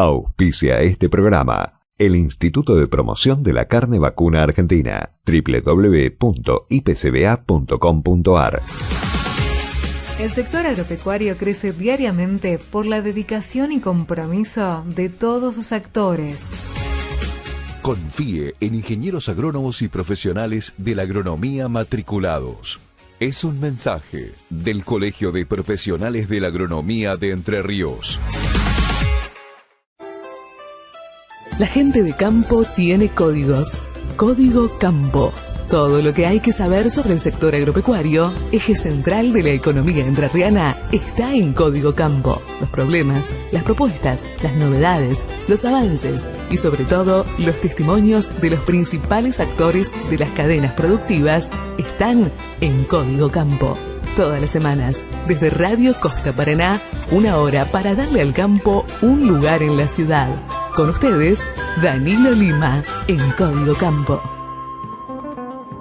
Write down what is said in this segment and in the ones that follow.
Auspicia este programa el Instituto de Promoción de la Carne Vacuna Argentina, www.ipcba.com.ar. El sector agropecuario crece diariamente por la dedicación y compromiso de todos sus actores. Confíe en ingenieros agrónomos y profesionales de la agronomía matriculados. Es un mensaje del Colegio de Profesionales de la Agronomía de Entre Ríos. La gente de campo tiene códigos. Código Campo. Todo lo que hay que saber sobre el sector agropecuario, eje central de la economía entrerriana, está en Código Campo. Los problemas, las propuestas, las novedades, los avances y sobre todo los testimonios de los principales actores de las cadenas productivas están en Código Campo. Todas las semanas, desde Radio Costa Paraná, 1 hora para darle al campo un lugar en la ciudad. Con ustedes, Danilo Lima, en Código Campo.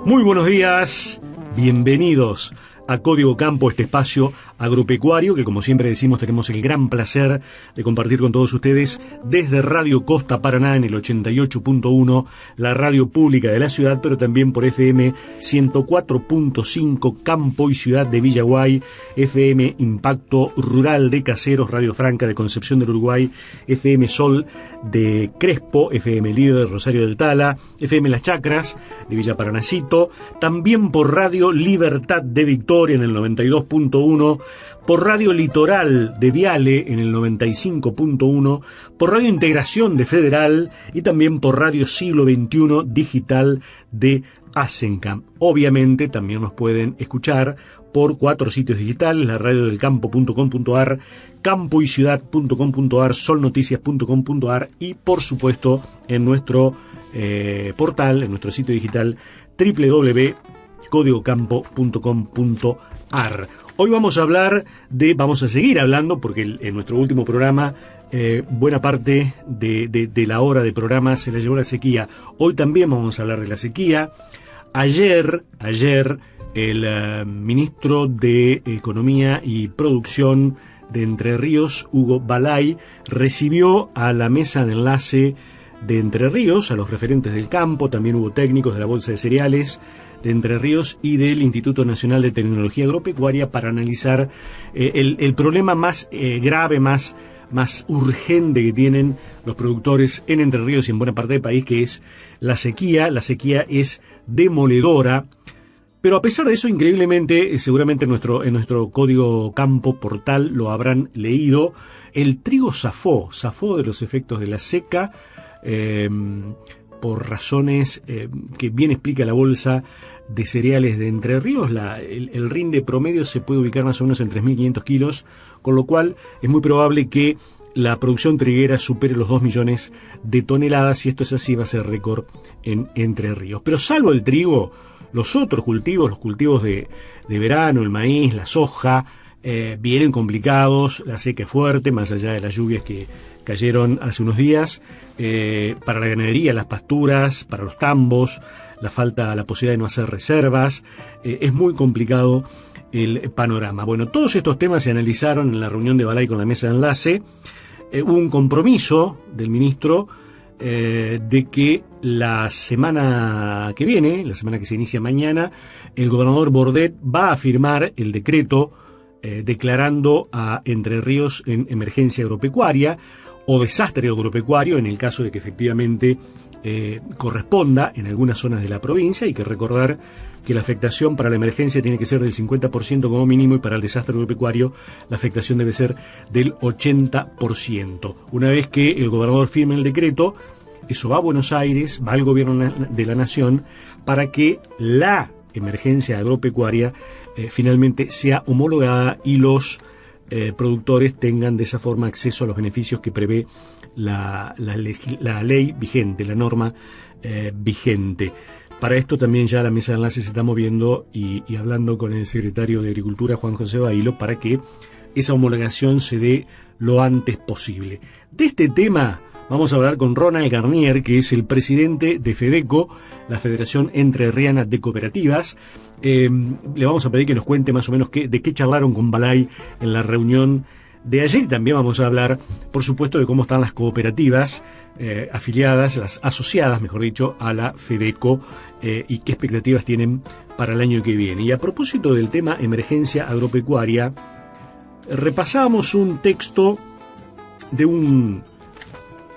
Muy buenos días, bienvenidos a Código Campo, este espacio agropecuario que, como siempre decimos, tenemos el gran placer de compartir con todos ustedes desde Radio Costa Paraná en el 88.1, la radio pública de la ciudad, pero también por FM 104.5 Campo y Ciudad de Villaguay, FM Impacto Rural de Caseros, Radio Franca de Concepción del Uruguay, FM Sol de Crespo, FM Líder de Rosario del Tala, FM Las Chacras de Villa Paranacito, también por Radio Libertad de Victoria en el 92.1, por Radio Litoral de Viale en el 95.1, por Radio Integración de Federal y también por Radio Siglo XXI Digital de Asencam. Obviamente también nos pueden escuchar por 4 sitios digitales: la radiodelcampo.com.ar, campoyciudad.com.ar, solnoticias.com.ar y por supuesto en nuestro portal, en nuestro sitio digital www.códigocampo.com.ar. Hoy vamos a seguir hablando, porque en nuestro último programa buena parte de la hora de programa se la llevó la sequía. Hoy también vamos a hablar de la sequía. Ayer el ministro de Economía y Producción de Entre Ríos, Hugo Balay, recibió a la mesa de enlace de Entre Ríos, a los referentes del campo. También hubo técnicos de la Bolsa de Cereales de Entre Ríos y del Instituto Nacional de Tecnología Agropecuaria para analizar el problema más grave, más urgente que tienen los productores en Entre Ríos y en buena parte del país, que es la sequía. La sequía es demoledora, pero a pesar de eso, increíblemente, seguramente en nuestro Código Campo portal lo habrán leído, el trigo zafó de los efectos de la seca, por razones que bien explica la Bolsa de Cereales de Entre Ríos. El rinde promedio se puede ubicar más o menos en 3.500 kilos, con lo cual es muy probable que la producción triguera supere los 2 millones de toneladas. Si esto es así, va a ser récord en Entre Ríos. Pero salvo el trigo, los otros cultivos, los cultivos de verano, el maíz, la soja, vienen complicados. La seca es fuerte, más allá de las lluvias que cayeron hace unos días. Para la ganadería, las pasturas, para los tambos, la posibilidad de no hacer reservas, es muy complicado el panorama. Bueno, todos estos temas se analizaron en la reunión de Balay con la mesa de enlace. Hubo un compromiso del ministro de que la semana que viene, la semana que se inicia mañana, el gobernador Bordet va a firmar el decreto declarando a Entre Ríos en emergencia agropecuaria o desastre agropecuario en el caso de que efectivamente corresponda en algunas zonas de la provincia. Hay que recordar que la afectación para la emergencia tiene que ser del 50% como mínimo, y para el desastre agropecuario la afectación debe ser del 80%. Una vez que el gobernador firme el decreto, eso va a Buenos Aires, va al gobierno de la nación, para que la emergencia agropecuaria finalmente sea homologada y los productores tengan de esa forma acceso a los beneficios que prevé la ley vigente, la norma vigente. Para esto también ya la mesa de enlace se está moviendo y hablando con el secretario de Agricultura, Juan José Bailo, para que esa homologación se dé lo antes posible. De este tema vamos a hablar con Ronald Garnier, que es el presidente de FEDECO, la Federación Entrerriana de Cooperativas. Le vamos a pedir que nos cuente más o menos de qué charlaron con Balay en la reunión de ayer. También vamos a hablar, por supuesto, de cómo están las cooperativas afiliadas, las asociadas, mejor dicho, a la FEDECO y qué expectativas tienen para el año que viene. Y a propósito del tema emergencia agropecuaria, repasamos un texto de un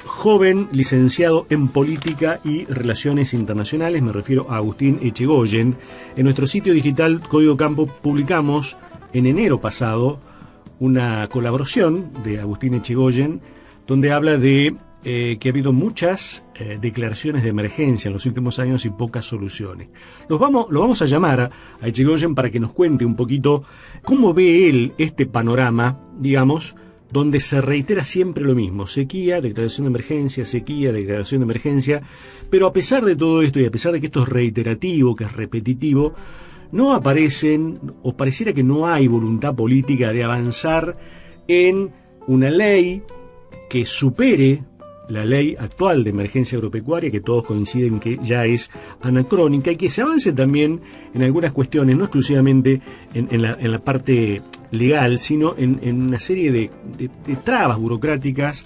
joven licenciado en Política y Relaciones Internacionales, me refiero a Agustín Echegoyen. En nuestro sitio digital Código Campo publicamos en enero pasado una colaboración de Agustín Echegoyen donde habla de que ha habido muchas declaraciones de emergencia en los últimos años y pocas soluciones. Lo vamos a llamar a Echegoyen para que nos cuente un poquito cómo ve él este panorama, digamos, donde se reitera siempre lo mismo: sequía, declaración de emergencia, sequía, declaración de emergencia. Pero a pesar de todo esto y a pesar de que esto es reiterativo, que es repetitivo, no aparecen, o pareciera que no hay voluntad política de avanzar en una ley que supere la ley actual de emergencia agropecuaria, que todos coinciden que ya es anacrónica, y que se avance también en algunas cuestiones, no exclusivamente en la parte legal, sino en una serie de trabas burocráticas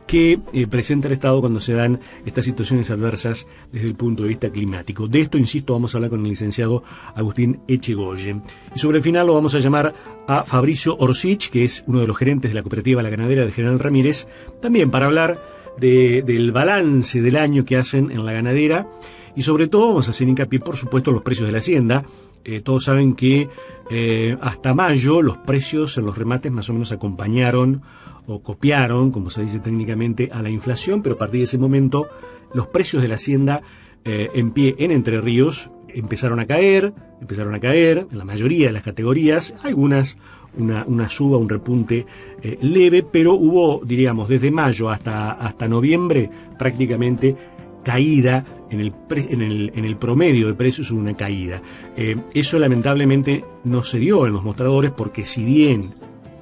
que presenta el Estado cuando se dan estas situaciones adversas desde el punto de vista climático. De esto, insisto, vamos a hablar con el licenciado Agustín Echegoyen. Y sobre el final lo vamos a llamar a Fabricio Orsich, que es uno de los gerentes de la cooperativa La Ganadera de General Ramírez, también para hablar del balance del año que hacen en la ganadera. Y sobre todo vamos a hacer hincapié, por supuesto, en los precios de la hacienda. Todos saben que hasta mayo los precios en los remates más o menos acompañaron o copiaron, como se dice técnicamente, a la inflación, pero a partir de ese momento los precios de la hacienda en pie en Entre Ríos empezaron a caer en la mayoría de las categorías, algunas una suba, un repunte leve, pero hubo, diríamos, desde mayo hasta noviembre prácticamente caída en el promedio de precios, una caída. Eso lamentablemente no se dio en los mostradores, porque si bien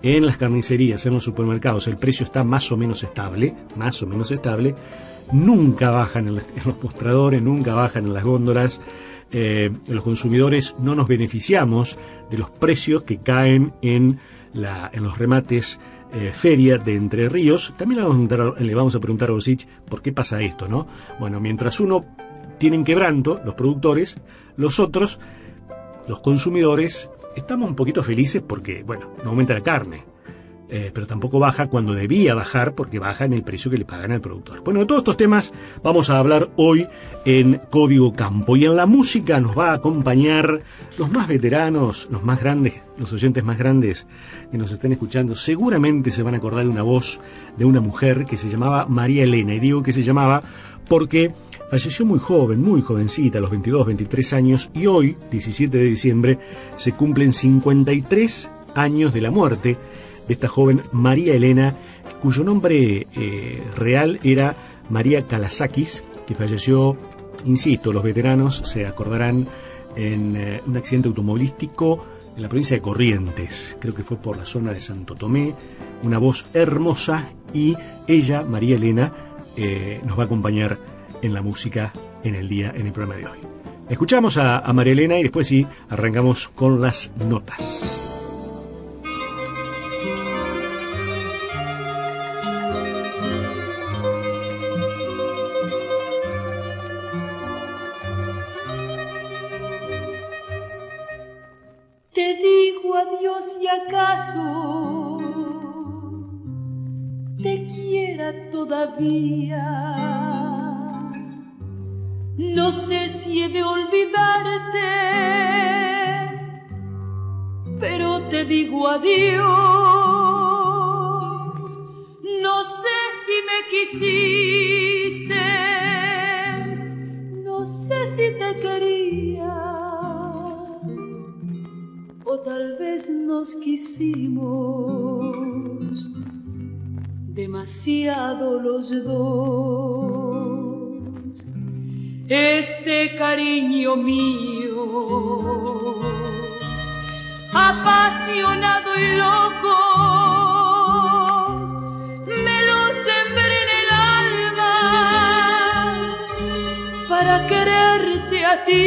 en las carnicerías, en los supermercados, el precio está más o menos estable, nunca bajan en los mostradores, nunca bajan en las góndolas. Los consumidores no nos beneficiamos de los precios que caen en los remates feria de Entre Ríos. También le vamos a preguntar a Orsich por qué pasa esto, ¿no? Bueno, mientras uno tiene en quebranto, los productores, los otros, los consumidores, estamos un poquito felices porque, bueno, no aumenta la carne, pero tampoco baja cuando debía bajar, porque baja en el precio que le pagan al productor. Bueno, de todos estos temas vamos a hablar hoy en Código Campo. Y en la música nos va a acompañar los más veteranos, los más grandes, los oyentes más grandes que nos estén escuchando. Seguramente se van a acordar de una voz de una mujer que se llamaba María Elena. Y digo que se llamaba porque falleció muy joven, muy jovencita, a los 22, 23 años. Y hoy, 17 de diciembre, se cumplen 53 años de la muerte de esta joven María Elena, cuyo nombre real era María Kalasakis, que falleció, insisto, los veteranos se acordarán, en un accidente automovilístico en la provincia de Corrientes. Creo que fue por la zona de Santo Tomé. Una voz hermosa, y ella, María Elena, nos va a acompañar en la música en el programa de hoy. Escuchamos a María Elena y después sí arrancamos con las notas. Te digo adiós y acaso te quiera todavía. No sé si he de olvidarte, pero te digo adiós. No sé si me quisiste, no sé si te quería, o tal vez nos quisimos demasiado los dos. Este cariño mío, apasionado y loco, me lo sembré en el alma para quererte a ti.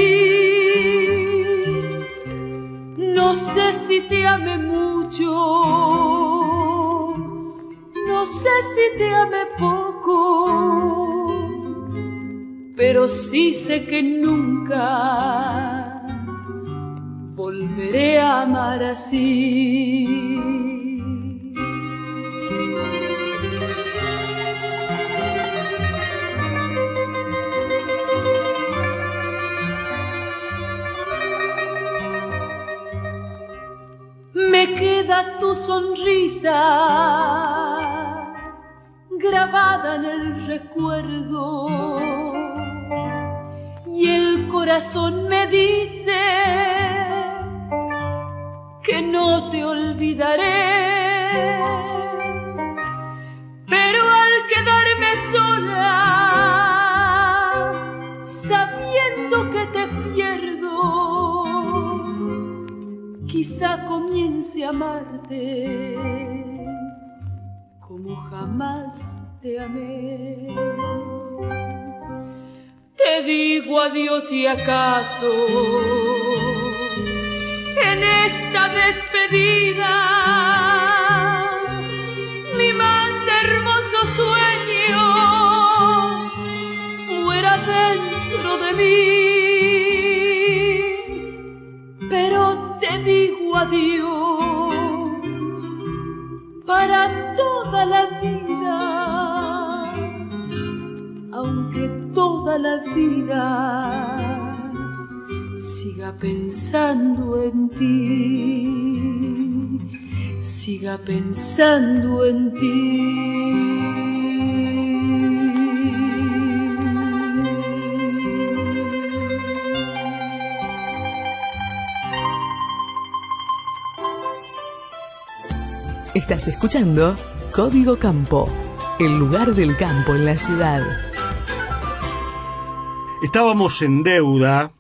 No sé si te amé mucho, no sé si te amé poco, pero sí sé que nunca volveré a amar así. Me queda tu sonrisa grabada en el recuerdo y el corazón me dice que no te olvidaré, pero al quedarme sola, sabiendo que te pierdo, quizá comience a amarte como jamás te amé. Te digo adiós y acaso en esta despedida mi más hermoso sueño muera dentro de mí, pero te digo adiós para toda la vida, aunque toda la vida siga pensando en ti, siga pensando en ti. Estás escuchando Código Campo, el lugar del campo en la ciudad. Estábamos en deuda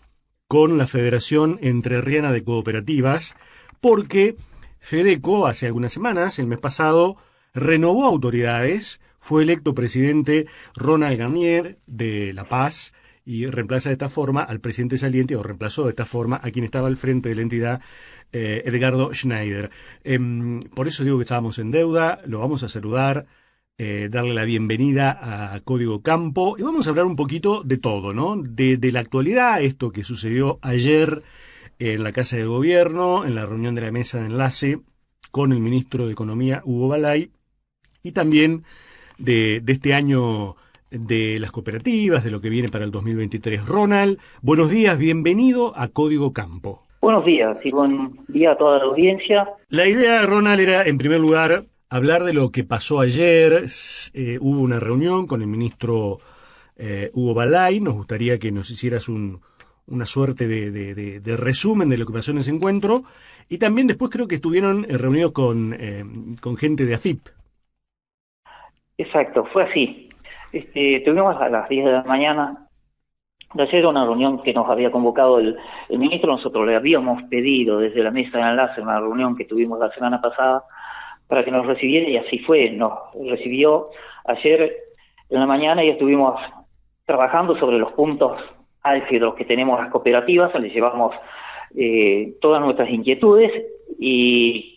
con la Federación Entrerriana de Cooperativas porque Fedeco hace algunas semanas, el mes pasado, renovó autoridades, fue electo presidente Ronald Garnier de La Paz y reemplaza de esta forma al presidente saliente, o reemplazó de esta forma a quien estaba al frente de la entidad, Edgardo Schneider. Por eso digo que estábamos en deuda, lo vamos a saludar, darle la bienvenida a Código Campo y vamos a hablar un poquito de todo, ¿no? De la actualidad, esto que sucedió ayer en la Casa de Gobierno, en la reunión de la mesa de enlace con el ministro de Economía, Hugo Balay, y también de este año de las cooperativas, de lo que viene para el 2023. Ronald, buenos días, bienvenido a Código Campo. Buenos días y buen día a toda la audiencia. La idea, Ronald, era, en primer lugar, hablar de lo que pasó ayer. Hubo una reunión con el ministro Hugo Balay. Nos gustaría que nos hicieras una suerte de resumen de lo que pasó en ese encuentro. Y también después creo que estuvieron reunidos con gente de AFIP. Exacto, fue así. Tuvimos a las 10 de la mañana de ayer una reunión que nos había convocado el ministro. Nosotros le habíamos pedido desde la mesa de enlace una reunión que tuvimos la semana pasada para que nos recibiera, y así fue. Nos recibió ayer en la mañana y estuvimos trabajando sobre los puntos álgidos que tenemos las cooperativas. Les llevamos todas nuestras inquietudes y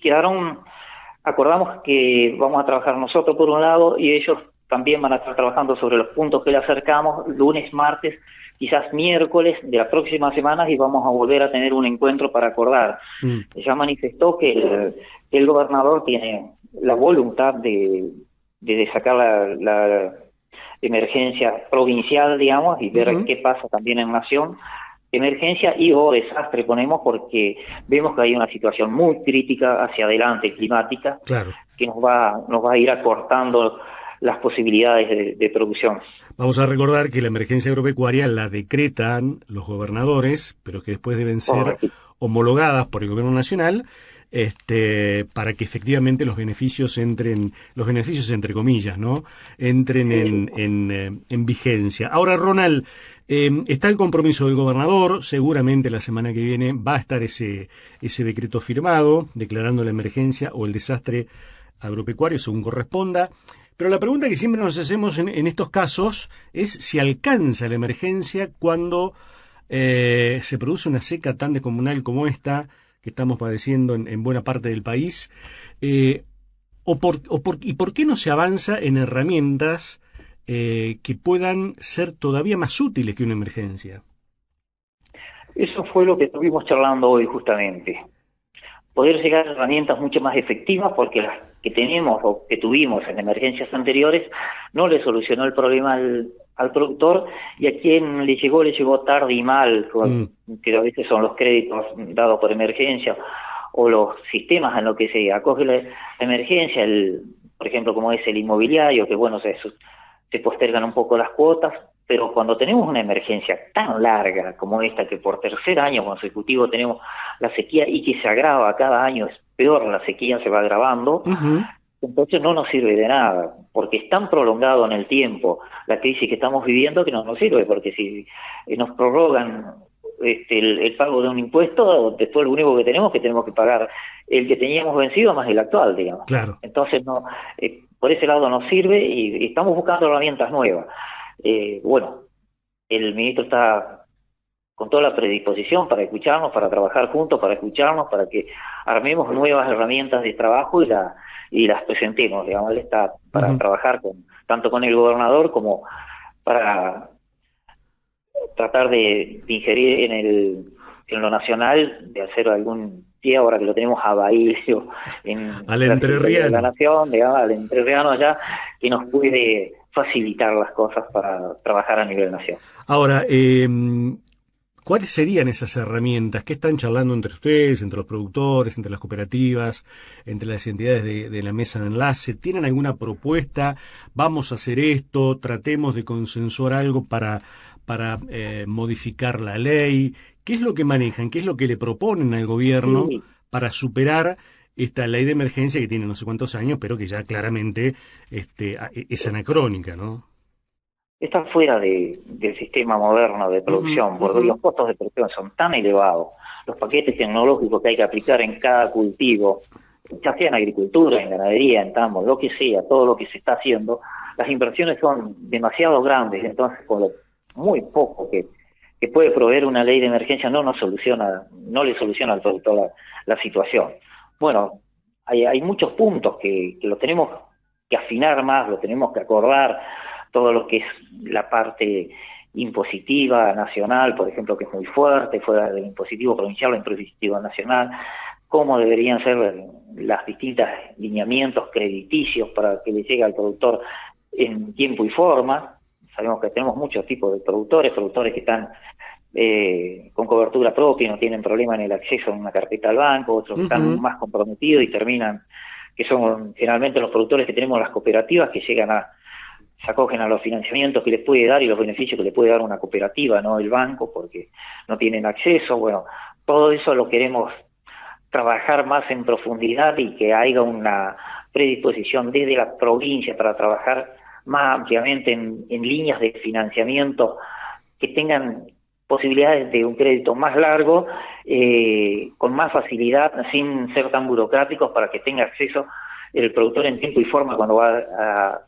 acordamos que vamos a trabajar nosotros por un lado y ellos también van a estar trabajando sobre los puntos que le acercamos lunes, martes, quizás miércoles de la próxima semana, y vamos a volver a tener un encuentro para acordar. Ya manifestó que el gobernador tiene la voluntad de sacar la emergencia provincial, digamos, y ver qué pasa también en nación. Emergencia y o desastre ponemos, porque vemos que hay una situación muy crítica hacia adelante climática, claro, que nos va a ir acortando las posibilidades de producción. Vamos a recordar que la emergencia agropecuaria la decretan los gobernadores, pero que después deben ser homologadas por el gobierno nacional, para que efectivamente los beneficios entre comillas, ¿no?, entren en vigencia. Ahora, Ronald, está el compromiso del gobernador. Seguramente la semana que viene va a estar ese decreto firmado declarando la emergencia o el desastre agropecuario según corresponda. Pero la pregunta que siempre nos hacemos en estos casos es si alcanza la emergencia cuando se produce una seca tan descomunal como esta que estamos padeciendo en buena parte del país, ¿Y por qué no se avanza en herramientas que puedan ser todavía más útiles que una emergencia? Eso fue lo que estuvimos charlando hoy justamente. Poder llegar a herramientas mucho más efectivas, porque las que tenemos o que tuvimos en emergencias anteriores no le solucionó el problema al productor, y a quien le llegó tarde y mal, que a veces son los créditos dados por emergencia o los sistemas en los que se acoge la emergencia, por ejemplo, como es el inmobiliario, que bueno, se postergan un poco las cuotas, pero cuando tenemos una emergencia tan larga como esta, que por tercer año consecutivo tenemos la sequía y que se agrava cada año, es peor, la sequía se va agravando, entonces no nos sirve de nada, porque es tan prolongado en el tiempo la crisis que estamos viviendo que no nos sirve, porque si nos prorrogan el pago de un impuesto, después lo único que tenemos que pagar el que teníamos vencido más el actual, digamos. Claro. Entonces no, por ese lado nos sirve y estamos buscando herramientas nuevas. Bueno, el ministro está con toda la predisposición para escucharnos, para trabajar juntos, para escucharnos, para que armemos nuevas herramientas de trabajo y las presentemos, digamos. Él está para trabajar tanto con el gobernador como para tratar de ingerir en lo nacional, de hacer algún pie, ahora que lo tenemos a Bailio, al entrerriano, la nación, digamos, al entrerriano allá, que nos puede facilitar las cosas para trabajar a nivel nación. Ahora, ¿cuáles serían esas herramientas? ¿Qué están charlando entre ustedes, entre los productores, entre las cooperativas, entre las entidades de la mesa de enlace? ¿Tienen alguna propuesta? ¿Vamos a hacer esto? ¿Tratemos de consensuar algo para modificar la ley? ¿Qué es lo que manejan? ¿Qué es lo que le proponen al gobierno para superar esta ley de emergencia que tiene no sé cuántos años, pero que ya claramente es anacrónica, ¿no? Está fuera del sistema moderno de producción, porque los costos de producción son tan elevados, los paquetes tecnológicos que hay que aplicar en cada cultivo, ya sea en agricultura, en ganadería, en tambo, lo que sea, todo lo que se está haciendo, las inversiones son demasiado grandes, entonces con lo muy poco que puede proveer una ley de emergencia no le soluciona al productor la situación. Bueno, hay muchos puntos que lo tenemos que afinar más, lo tenemos que acordar, todo lo que es la parte impositiva nacional, por ejemplo, que es muy fuerte, fuera del impositivo provincial o impositivo nacional, cómo deberían ser las distintas lineamientos crediticios para que le llegue al productor en tiempo y forma. Sabemos que tenemos muchos tipos de productores que están con cobertura propia y no tienen problema en el acceso a una carpeta al banco, otros que están más comprometidos y terminan, que son generalmente los productores que tenemos en las cooperativas, que se acogen a los financiamientos que les puede dar y los beneficios que le puede dar una cooperativa, no el banco, porque no tienen acceso. Bueno, todo eso lo queremos trabajar más en profundidad y que haya una predisposición desde la provincia para trabajar más ampliamente en líneas de financiamiento que tengan posibilidades de un crédito más largo, con más facilidad, sin ser tan burocráticos, para que tenga acceso el productor en tiempo y forma cuando va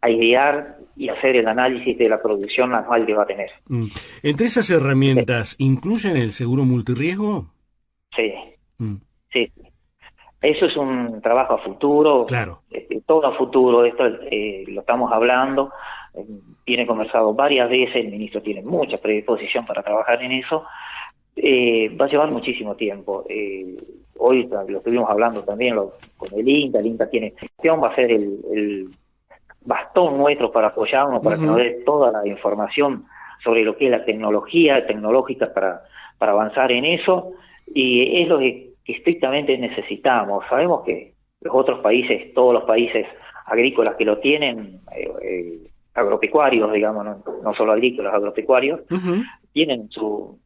a idear y hacer el análisis de la producción anual que va a tener. ¿Entre esas herramientas incluyen el seguro multirriesgo? Sí, sí. Eso es un trabajo a futuro, claro. Todo a futuro, esto lo estamos hablando, tiene conversado varias veces, el ministro tiene mucha predisposición para trabajar en eso, va a llevar muchísimo tiempo. Hoy lo estuvimos hablando también con el INTA tiene gestión, va a ser el bastón nuestro para apoyarnos, para que nos dé toda la información sobre lo que es la tecnología tecnológica para avanzar en eso, y es lo que estrictamente necesitamos. Sabemos que los otros países, todos los países agrícolas que lo tienen, agropecuarios, digamos, no solo agrícolas, agropecuarios, tienen su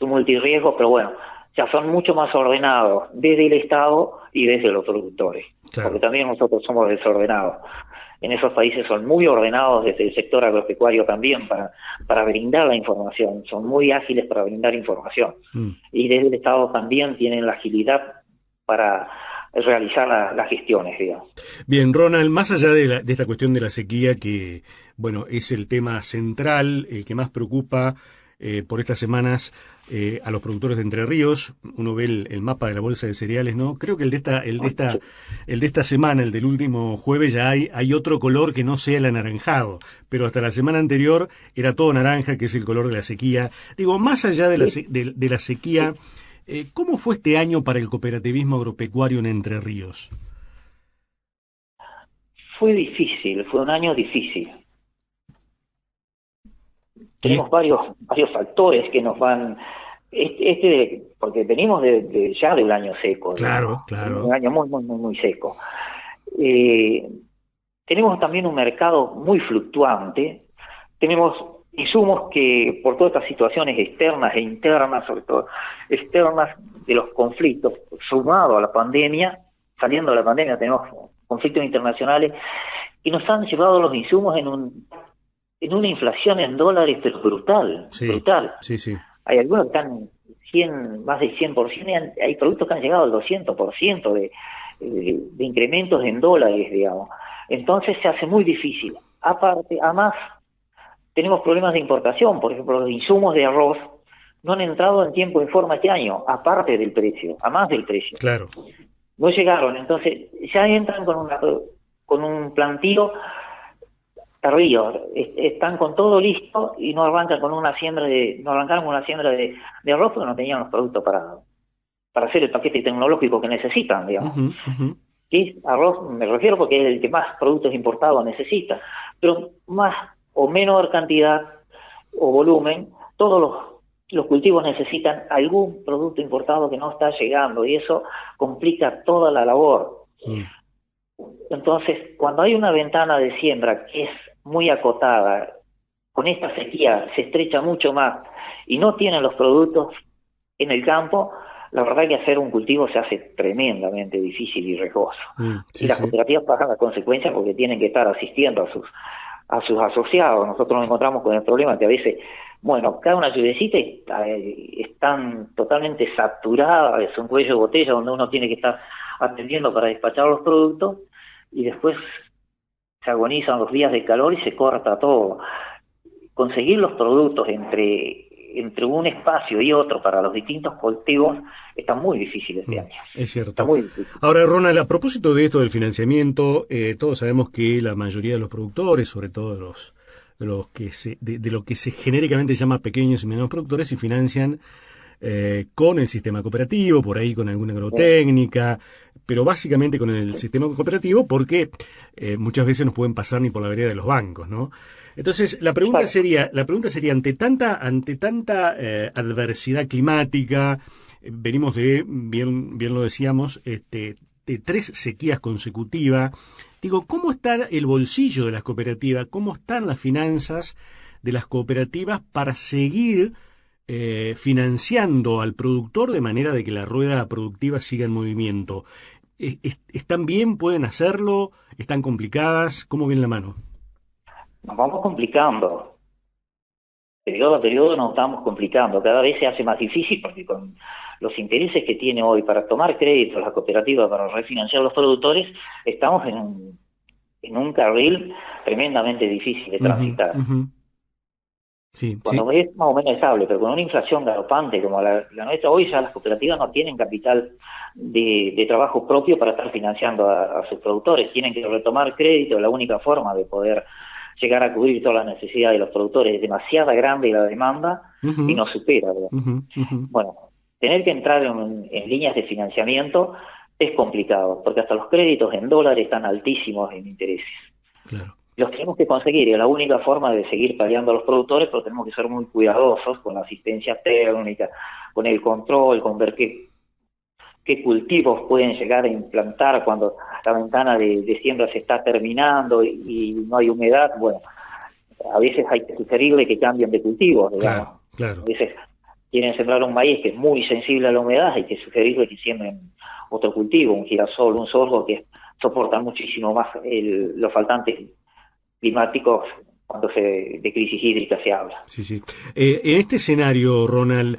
multirriesgo, pero bueno, ya son mucho más ordenados desde el Estado y desde los productores, claro. Porque también nosotros somos desordenados. En esos países son muy ordenados desde el sector agropecuario también para brindar la información, son muy ágiles para brindar información. Y desde el Estado también tienen la agilidad para realizar las gestiones, digamos. Bien, Ronald, más allá de esta cuestión de la sequía, que bueno, es el tema central, el que más preocupa por estas semanas a los productores de Entre Ríos. Uno ve el mapa de la bolsa de cereales, ¿no? Creo que el de esta semana, el del último jueves, ya hay otro color que no sea el anaranjado, pero hasta la semana anterior era todo naranja, que es el color de la sequía. Digo, más allá de la sequía, ¿cómo fue este año para el cooperativismo agropecuario en Entre Ríos? Fue difícil, fue un año difícil. Tenemos varios factores que nos van... porque venimos ya de un año seco. Claro. Un año muy seco. Tenemos también un mercado muy fluctuante. Tenemos insumos que, por todas estas situaciones externas e internas, sobre todo externas de los conflictos, sumado a la pandemia, saliendo de la pandemia tenemos conflictos internacionales, y nos han llevado los insumos en una inflación en dólares, pero brutal. Sí. Hay algunos que están más del 100%, y hay productos que han llegado al 200% de incrementos en dólares, digamos. Entonces se hace muy difícil. Además, tenemos problemas de importación. Por ejemplo, los insumos de arroz no han entrado en tiempo y forma este año, aparte del precio, a más del precio. Claro. No llegaron, entonces ya entran con un plantío tardío, están con todo listo y no arrancaron con una siembra de arroz porque no tenían los productos para hacer el paquete tecnológico que necesitan, digamos. Que es arroz, me refiero porque es el que más productos importados necesita, pero más o menor cantidad o volumen, todos los cultivos necesitan algún producto importado que no está llegando, y eso complica toda la labor. Entonces, cuando hay una ventana de siembra que es muy acotada, con esta sequía se estrecha mucho más y no tienen los productos en el campo, la verdad es que hacer un cultivo se hace tremendamente difícil y riesgoso. Y las cooperativas pagan las consecuencias porque tienen que estar asistiendo a sus asociados. Nosotros nos encontramos con el problema que a veces, cada una lluviecita están totalmente saturadas, es un cuello de botella donde uno tiene que estar atendiendo para despachar los productos, y después se agonizan los días de calor y se corta todo. Conseguir los productos entre un espacio y otro para los distintos cultivos está muy difícil este año. Es cierto. Está muy difícil. Ahora, Ronald, a propósito de esto del financiamiento, todos sabemos que la mayoría de los productores, sobre todo de lo que se genéricamente llama pequeños y medianos productores, se financian con el sistema cooperativo, por ahí con alguna agrotécnica, pero básicamente con el sistema cooperativo, porque muchas veces no pueden pasar ni por la vereda de los bancos, ¿no? Entonces, la pregunta sería, ante tanta adversidad climática, venimos de, bien lo decíamos, de 3 sequías consecutivas. Digo, ¿cómo está el bolsillo de las cooperativas? ¿Cómo están las finanzas de las cooperativas para seguir financiando al productor de manera de que la rueda productiva siga en movimiento? ¿Están bien? ¿Pueden hacerlo? ¿Están complicadas? ¿Cómo viene la mano? Nos vamos complicando. Periodo a periodo nos estamos complicando. Cada vez se hace más difícil porque con los intereses que tiene hoy para tomar créditos la cooperativa para refinanciar a los productores, estamos en un carril tremendamente difícil de transitar. Cuando es más o menos estable, pero con una inflación galopante como la nuestra, hoy ya las cooperativas no tienen capital de trabajo propio para estar financiando a sus productores. Tienen que retomar crédito. La única forma de poder llegar a cubrir todas las necesidades de los productores es demasiado grande la demanda y nos supera. Bueno, tener que entrar en líneas de financiamiento es complicado, porque hasta los créditos en dólares están altísimos en intereses. Claro. Los tenemos que conseguir, y es la única forma de seguir paliando a los productores, pero tenemos que ser muy cuidadosos con la asistencia técnica, con el control, con ver qué cultivos pueden llegar a implantar cuando la ventana de siembra se está terminando y no hay humedad. Bueno, a veces hay que sugerirle que cambien de cultivos, digamos. Claro. A veces quieren sembrar un maíz que es muy sensible a la humedad, hay que sugerirle que siembren otro cultivo, un girasol, un sorgo, que soportan muchísimo más los faltantes climáticos cuando de crisis hídrica se habla. Sí. En este escenario, Ronald,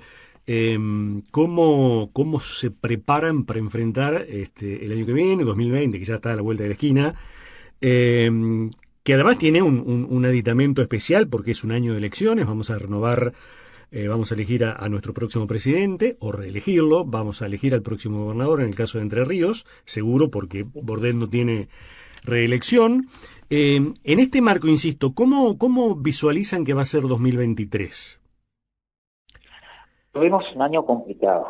¿cómo se preparan para enfrentar el año que viene, 2020, que ya está a la vuelta de la esquina, que además tiene un aditamento especial porque es un año de elecciones? Vamos a renovar vamos a elegir a nuestro próximo presidente o reelegirlo, vamos a elegir al próximo gobernador en el caso de Entre Ríos, seguro, porque Bordet no tiene reelección. En este marco, insisto, ¿cómo visualizan que va a ser 2023? Tuvimos un año complicado,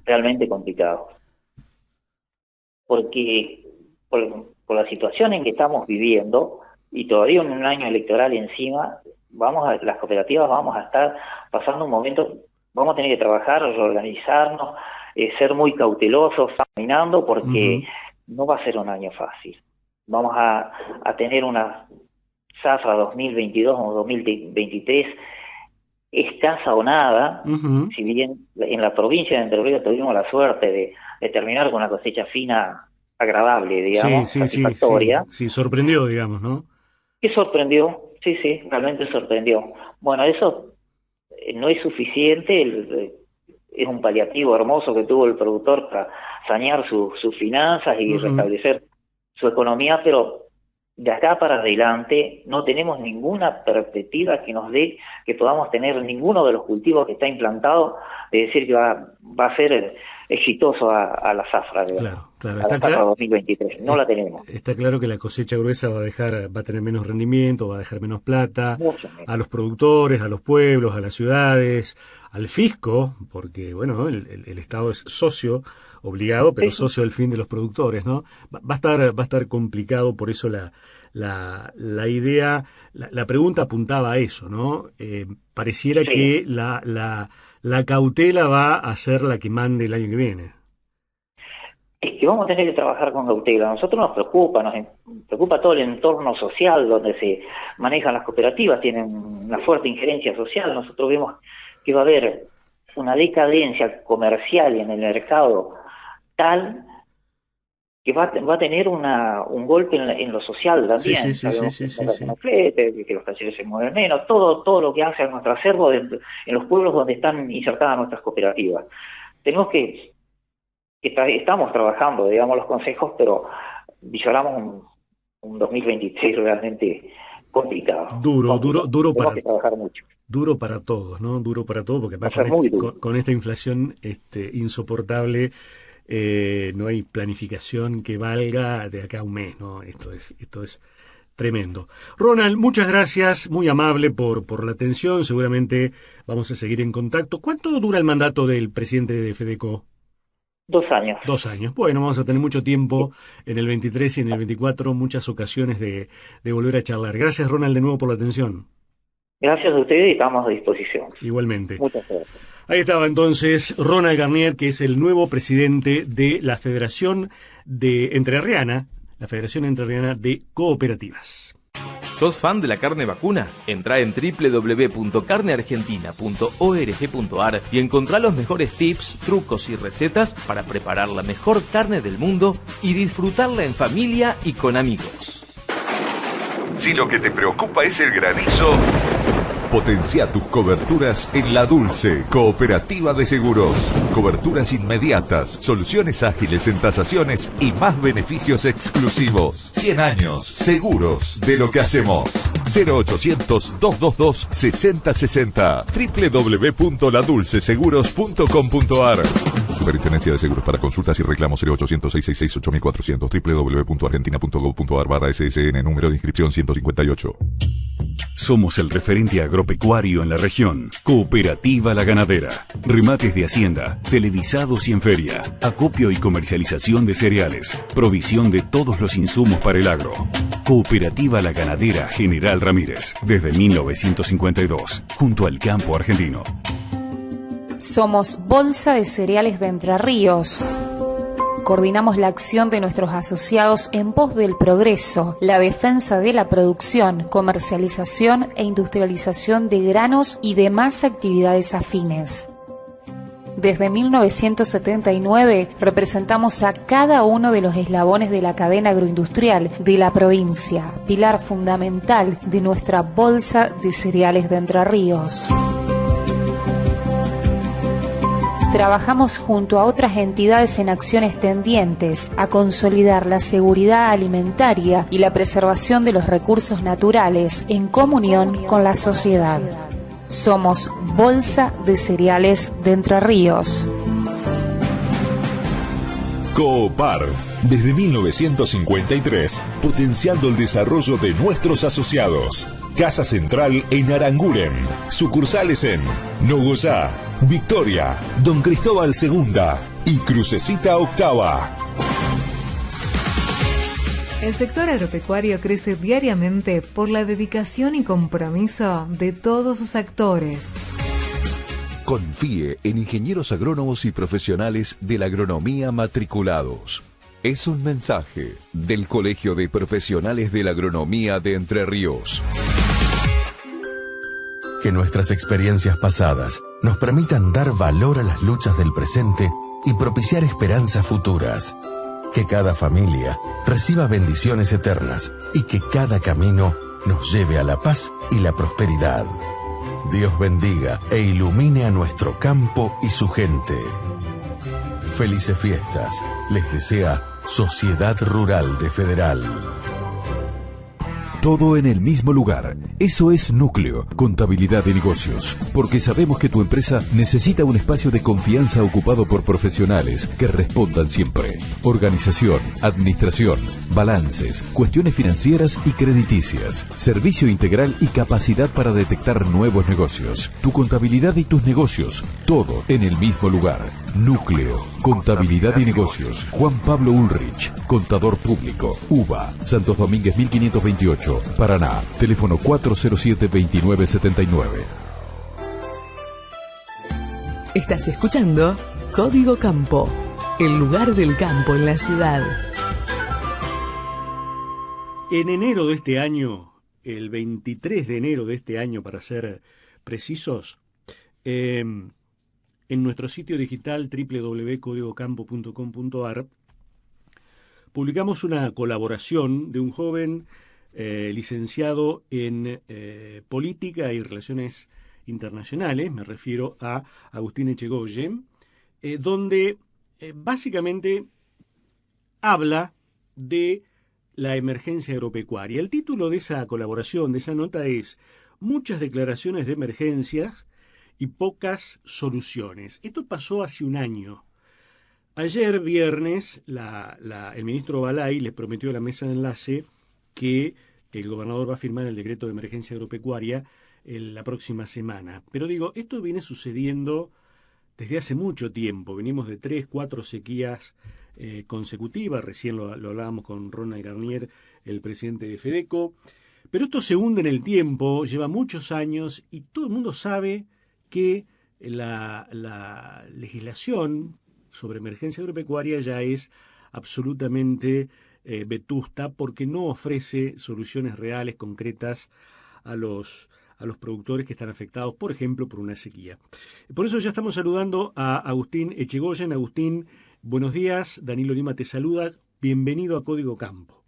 realmente complicado, porque por la situación en que estamos viviendo, y todavía en un año electoral encima, las cooperativas vamos a estar pasando un momento, vamos a tener que trabajar, reorganizarnos, ser muy cautelosos, caminando, porque no va a ser un año fácil. Vamos a tener una zafra 2022 o 2023 escasa o nada, si bien en la provincia de Entre Ríos tuvimos la suerte de terminar con una cosecha fina agradable, digamos, satisfactoria. Sí, sorprendió, digamos, ¿no? ¿Qué sorprendió? Sí, realmente sorprendió. Bueno, eso no es suficiente, es un paliativo hermoso que tuvo el productor para sanear sus finanzas y restablecer su economía, pero de acá para adelante no tenemos ninguna perspectiva que nos dé que podamos tener ninguno de los cultivos que está implantado, de decir que va a ser exitoso a la zafra, claro, a la zafra 2023. No la tenemos. Está claro que la cosecha gruesa va a tener menos rendimiento, va a dejar menos plata a los productores, a los pueblos, a las ciudades, al fisco, porque bueno, el Estado es socio obligado, pero socio al fin de los productores, ¿no? Va a estar complicado, por eso la idea, la pregunta apuntaba a eso, ¿no? Pareciera que la cautela va a ser la que mande el año que viene. Es que vamos a tener que trabajar con cautela. A nosotros nos preocupa todo el entorno social donde se manejan las cooperativas, tienen una fuerte injerencia social. Nosotros vemos que va a haber una decadencia comercial en el mercado tal que va a tener un golpe en lo social también. Que los talleres se mueven menos, todo lo que hace a nuestro acervo en los pueblos donde están insertadas nuestras cooperativas. Tenemos estamos trabajando, digamos, los consejos, pero visionamos un 2023 realmente complicado. Duro para que trabajar mucho. Duro para todos, ¿no? Duro para todos, porque con esta inflación insoportable, no hay planificación que valga de acá a un mes, ¿no? Esto es tremendo. Ronald, muchas gracias, muy amable por la atención. Seguramente vamos a seguir en contacto. ¿Cuánto dura el mandato del presidente de FEDECO? 2 años. 2 años. Bueno, vamos a tener mucho tiempo en el 23 y en el 24, muchas ocasiones de volver a charlar. Gracias, Ronald, de nuevo por la atención. Gracias a ustedes y estamos a disposición. Igualmente. Muchas gracias. Ahí estaba entonces Ronald Garnier, que es el nuevo presidente de la Federación Entrerriana, la Federación Entrerriana de Cooperativas. ¿Sos fan de la carne vacuna? Entrá en www.carneargentina.org.ar y encontrá los mejores tips, trucos y recetas para preparar la mejor carne del mundo y disfrutarla en familia y con amigos. Si lo que te preocupa es el granizo, potencia tus coberturas en La Dulce, Cooperativa de Seguros. Coberturas inmediatas, soluciones ágiles en tasaciones y más beneficios exclusivos. 100 años seguros de lo que hacemos. 0800-222-6060. www.ladulceseguros.com.ar. Superintendencia de Seguros. Para consultas y reclamos 0800-666-8400. www.argentina.gov.ar/SSN. Número de inscripción 158. Somos el referente agropecuario en la región. Cooperativa La Ganadera. Remates de hacienda, televisados y en feria. Acopio y comercialización de cereales. Provisión de todos los insumos para el agro. Cooperativa La Ganadera General Ramírez. Desde 1952. Junto al campo argentino. Somos Bolsa de Cereales de Entre Ríos. Coordinamos la acción de nuestros asociados en pos del progreso, la defensa de la producción, comercialización e industrialización de granos y demás actividades afines. Desde 1979 representamos a cada uno de los eslabones de la cadena agroindustrial de la provincia, pilar fundamental de nuestra Bolsa de Cereales de Entre Ríos. Trabajamos junto a otras entidades en acciones tendientes a consolidar la seguridad alimentaria y la preservación de los recursos naturales en comunión con la sociedad. Somos Bolsa de Cereales de Entre Ríos. Coopar, desde 1953, potenciando el desarrollo de nuestros asociados. Casa Central en Aranguren, sucursales en Nogoyá, Victoria, Don Cristóbal Segunda y Crucecita Octava. El sector agropecuario crece diariamente por la dedicación y compromiso de todos sus actores. Confíe en ingenieros agrónomos y profesionales de la agronomía matriculados. Es un mensaje del Colegio de Profesionales de la Agronomía de Entre Ríos. Que nuestras experiencias pasadas nos permitan dar valor a las luchas del presente y propiciar esperanzas futuras. Que cada familia reciba bendiciones eternas y que cada camino nos lleve a la paz y la prosperidad. Dios bendiga e ilumine a nuestro campo y su gente. Felices fiestas. Les desea Sociedad Rural de Federal. Todo en el mismo lugar. Eso es Núcleo, Contabilidad y Negocios. Porque sabemos que tu empresa necesita un espacio de confianza ocupado por profesionales que respondan siempre. Organización, administración, balances, cuestiones financieras y crediticias. Servicio integral y capacidad para detectar nuevos negocios. Tu contabilidad y tus negocios. Todo en el mismo lugar. Núcleo, Contabilidad y Negocios. Juan Pablo Ulrich, Contador Público. UBA, Santos Domínguez 1528. Paraná, teléfono 407-2979. Estás escuchando Código Campo, el lugar del campo en la ciudad. En enero de este año, el 23 de enero de este año para ser precisos, en nuestro sitio digital www.codigocampo.com.ar publicamos una colaboración de un joven licenciado en Política y Relaciones Internacionales, me refiero a Agustín Echegoyen, donde básicamente habla de la emergencia agropecuaria. El título de esa colaboración, de esa nota es Muchas declaraciones de emergencias y pocas soluciones. Esto pasó hace un año. Ayer viernes el ministro Balay les prometió a la mesa de enlace que el gobernador va a firmar el decreto de emergencia agropecuaria la próxima semana. Pero digo, esto viene sucediendo desde hace mucho tiempo. Venimos de 3, 4 sequías consecutivas. Recién lo hablábamos con Ronald Garnier, el presidente de FEDECO. Pero esto se hunde en el tiempo, lleva muchos años y todo el mundo sabe que la legislación sobre emergencia agropecuaria ya es absolutamente vetusta porque no ofrece soluciones reales, concretas a los productores que están afectados, por ejemplo, por una sequía. Por eso ya estamos saludando a Agustín Echegoyen. Agustín, buenos días. Danilo Lima te saluda. Bienvenido a Código Campo.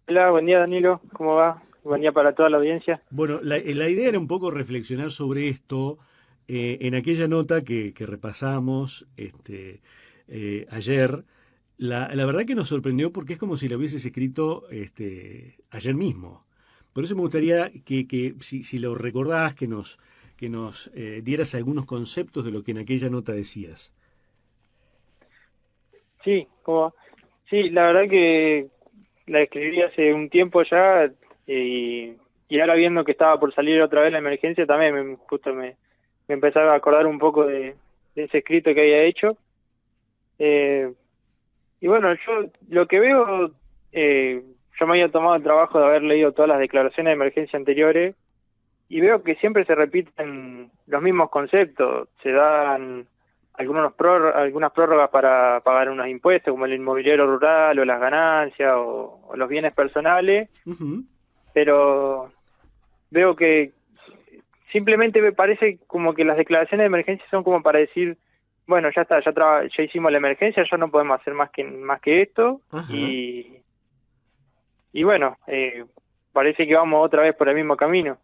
Hola, buen día Danilo. ¿Cómo va? Buen día para toda la audiencia. Bueno, la idea era un poco reflexionar sobre esto. En aquella nota que repasamos ayer, la verdad que nos sorprendió porque es como si la hubieses escrito ayer mismo. Por eso me gustaría que si lo recordás, que nos dieras algunos conceptos de lo que en aquella nota decías. Sí, sí, la verdad que la escribí hace un tiempo ya y ahora viendo que estaba por salir otra vez la emergencia también me empezaba a acordar un poco de ese escrito que había hecho. Y bueno, yo lo que veo, yo me había tomado el trabajo de haber leído todas las declaraciones de emergencia anteriores y veo que siempre se repiten los mismos conceptos. Se dan algunas prórrogas para pagar unos impuestos como el inmobiliario rural o las ganancias o los bienes personales, pero veo que simplemente me parece como que las declaraciones de emergencia son como para decir, bueno, ya está, ya hicimos la emergencia, ya no podemos hacer más que esto. Y bueno, parece que vamos otra vez por el mismo camino.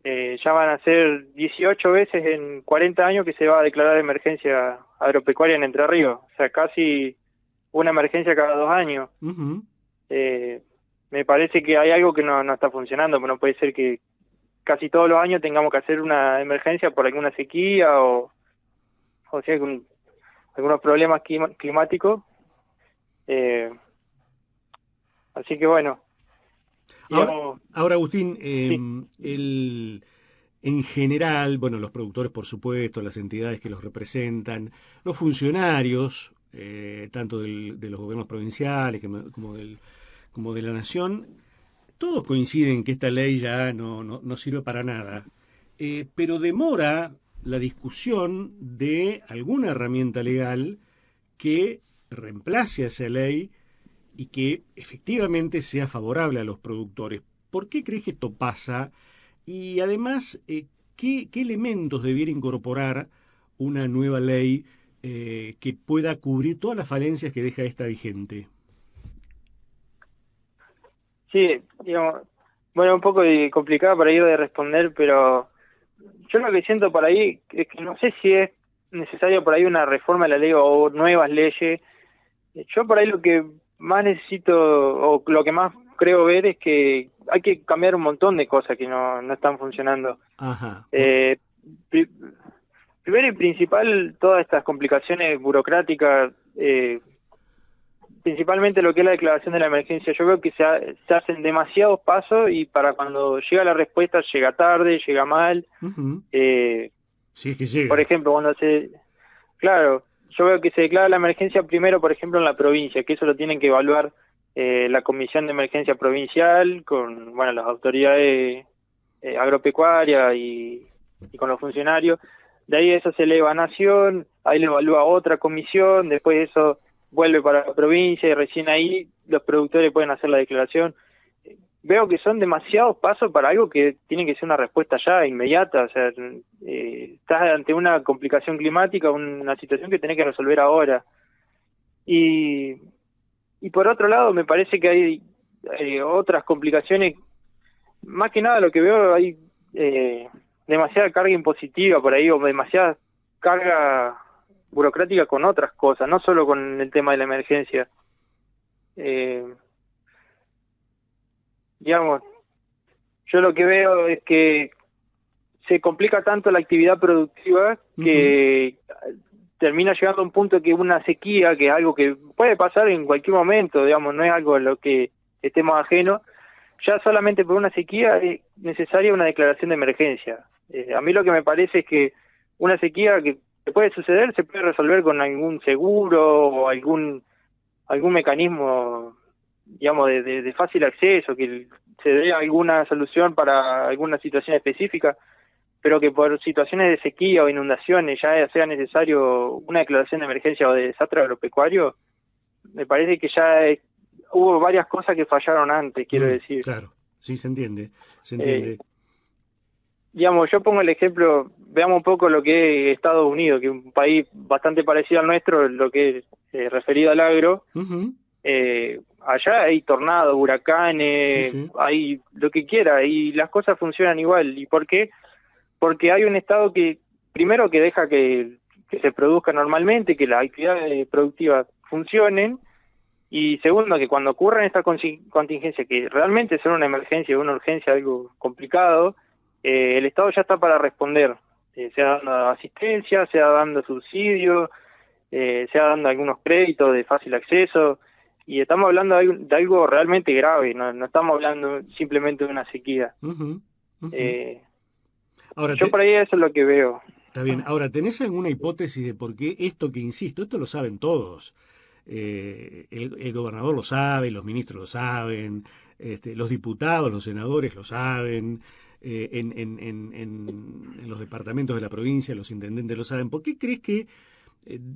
Ya van a ser 18 veces en 40 años que se va a declarar emergencia agropecuaria en Entre Ríos, o sea, casi una emergencia cada 2 años. Me parece que hay algo que no está funcionando, pero no puede ser que casi todos los años tengamos que hacer una emergencia por alguna sequía o sea, algunos problemas climáticos. Así que bueno. Ahora Agustín, en general, bueno, los productores, por supuesto, las entidades que los representan, los funcionarios, tanto de los gobiernos provinciales como de la nación, todos coinciden que esta ley ya no sirve para nada, pero demora la discusión de alguna herramienta legal que reemplace a esa ley y que efectivamente sea favorable a los productores. ¿Por qué crees que esto pasa? Y además, ¿qué elementos debiera incorporar una nueva ley que pueda cubrir todas las falencias que deja esta vigente? Sí, digamos, bueno, un poco complicado para ir de responder, pero yo lo que siento por ahí es que no sé si es necesario por ahí una reforma de la ley o nuevas leyes. Yo por ahí lo que más necesito, o lo que más creo ver, es que hay que cambiar un montón de cosas que no están funcionando. Ajá. Primero y principal, todas estas complicaciones burocráticas, principalmente lo que es la declaración de la emergencia, yo veo que se hacen demasiados pasos y para cuando llega la respuesta llega tarde, llega mal. Uh-huh. Sí, es que llega. Por ejemplo, claro, yo veo que se declara la emergencia primero, por ejemplo, en la provincia, que eso lo tienen que evaluar la Comisión de Emergencia Provincial con, bueno, las autoridades agropecuarias y con los funcionarios. De ahí eso se eleva a Nación, ahí lo evalúa otra comisión, después eso vuelve para la provincia y recién ahí los productores pueden hacer la declaración. Veo que son demasiados pasos para algo que tiene que ser una respuesta ya, inmediata. O sea, estás ante una complicación climática, una situación que tenés que resolver ahora. Y por otro lado, me parece que hay otras complicaciones. Más que nada lo que veo, hay demasiada carga impositiva por ahí, o demasiada carga burocrática con otras cosas, no solo con el tema de la emergencia. Digamos, yo lo que veo es que se complica tanto la actividad productiva que termina llegando a un punto que una sequía, que es algo que puede pasar en cualquier momento, digamos, no es algo a lo que estemos ajenos, ya solamente por una sequía es necesaria una declaración de emergencia. A mí lo que me parece es que una sequía que puede suceder se puede resolver con algún seguro o algún mecanismo, digamos, de fácil acceso, que se dé alguna solución para alguna situación específica, pero que por situaciones de sequía o inundaciones ya sea necesario una declaración de emergencia o de desastre agropecuario, me parece que ya hubo varias cosas que fallaron antes, quiero decir. Claro, sí, se entiende. Digamos, yo pongo el ejemplo, veamos un poco lo que es Estados Unidos, que es un país bastante parecido al nuestro, lo que es referido al agro. Uh-huh. Allá hay tornados, huracanes, hay lo que quiera, y las cosas funcionan igual. ¿Y por qué? Porque hay un Estado que, primero, que deja que se produzca normalmente, que las actividades productivas funcionen, y segundo, que cuando ocurran estas contingencias, que realmente son una emergencia, una urgencia, algo complicado, el Estado ya está para responder, sea dando asistencia, sea dando subsidios, sea dando algunos créditos de fácil acceso, y estamos hablando de algo realmente grave, no estamos hablando simplemente de una sequía. Uh-huh. Uh-huh. Ahora, yo por ahí eso es lo que veo. Está bien. Ahora, ¿tenés alguna hipótesis de por qué esto que insisto? Esto lo saben todos. El gobernador lo sabe, los ministros lo saben, los diputados, los senadores lo saben, en los departamentos de la provincia los intendentes lo saben. ¿Por qué crees que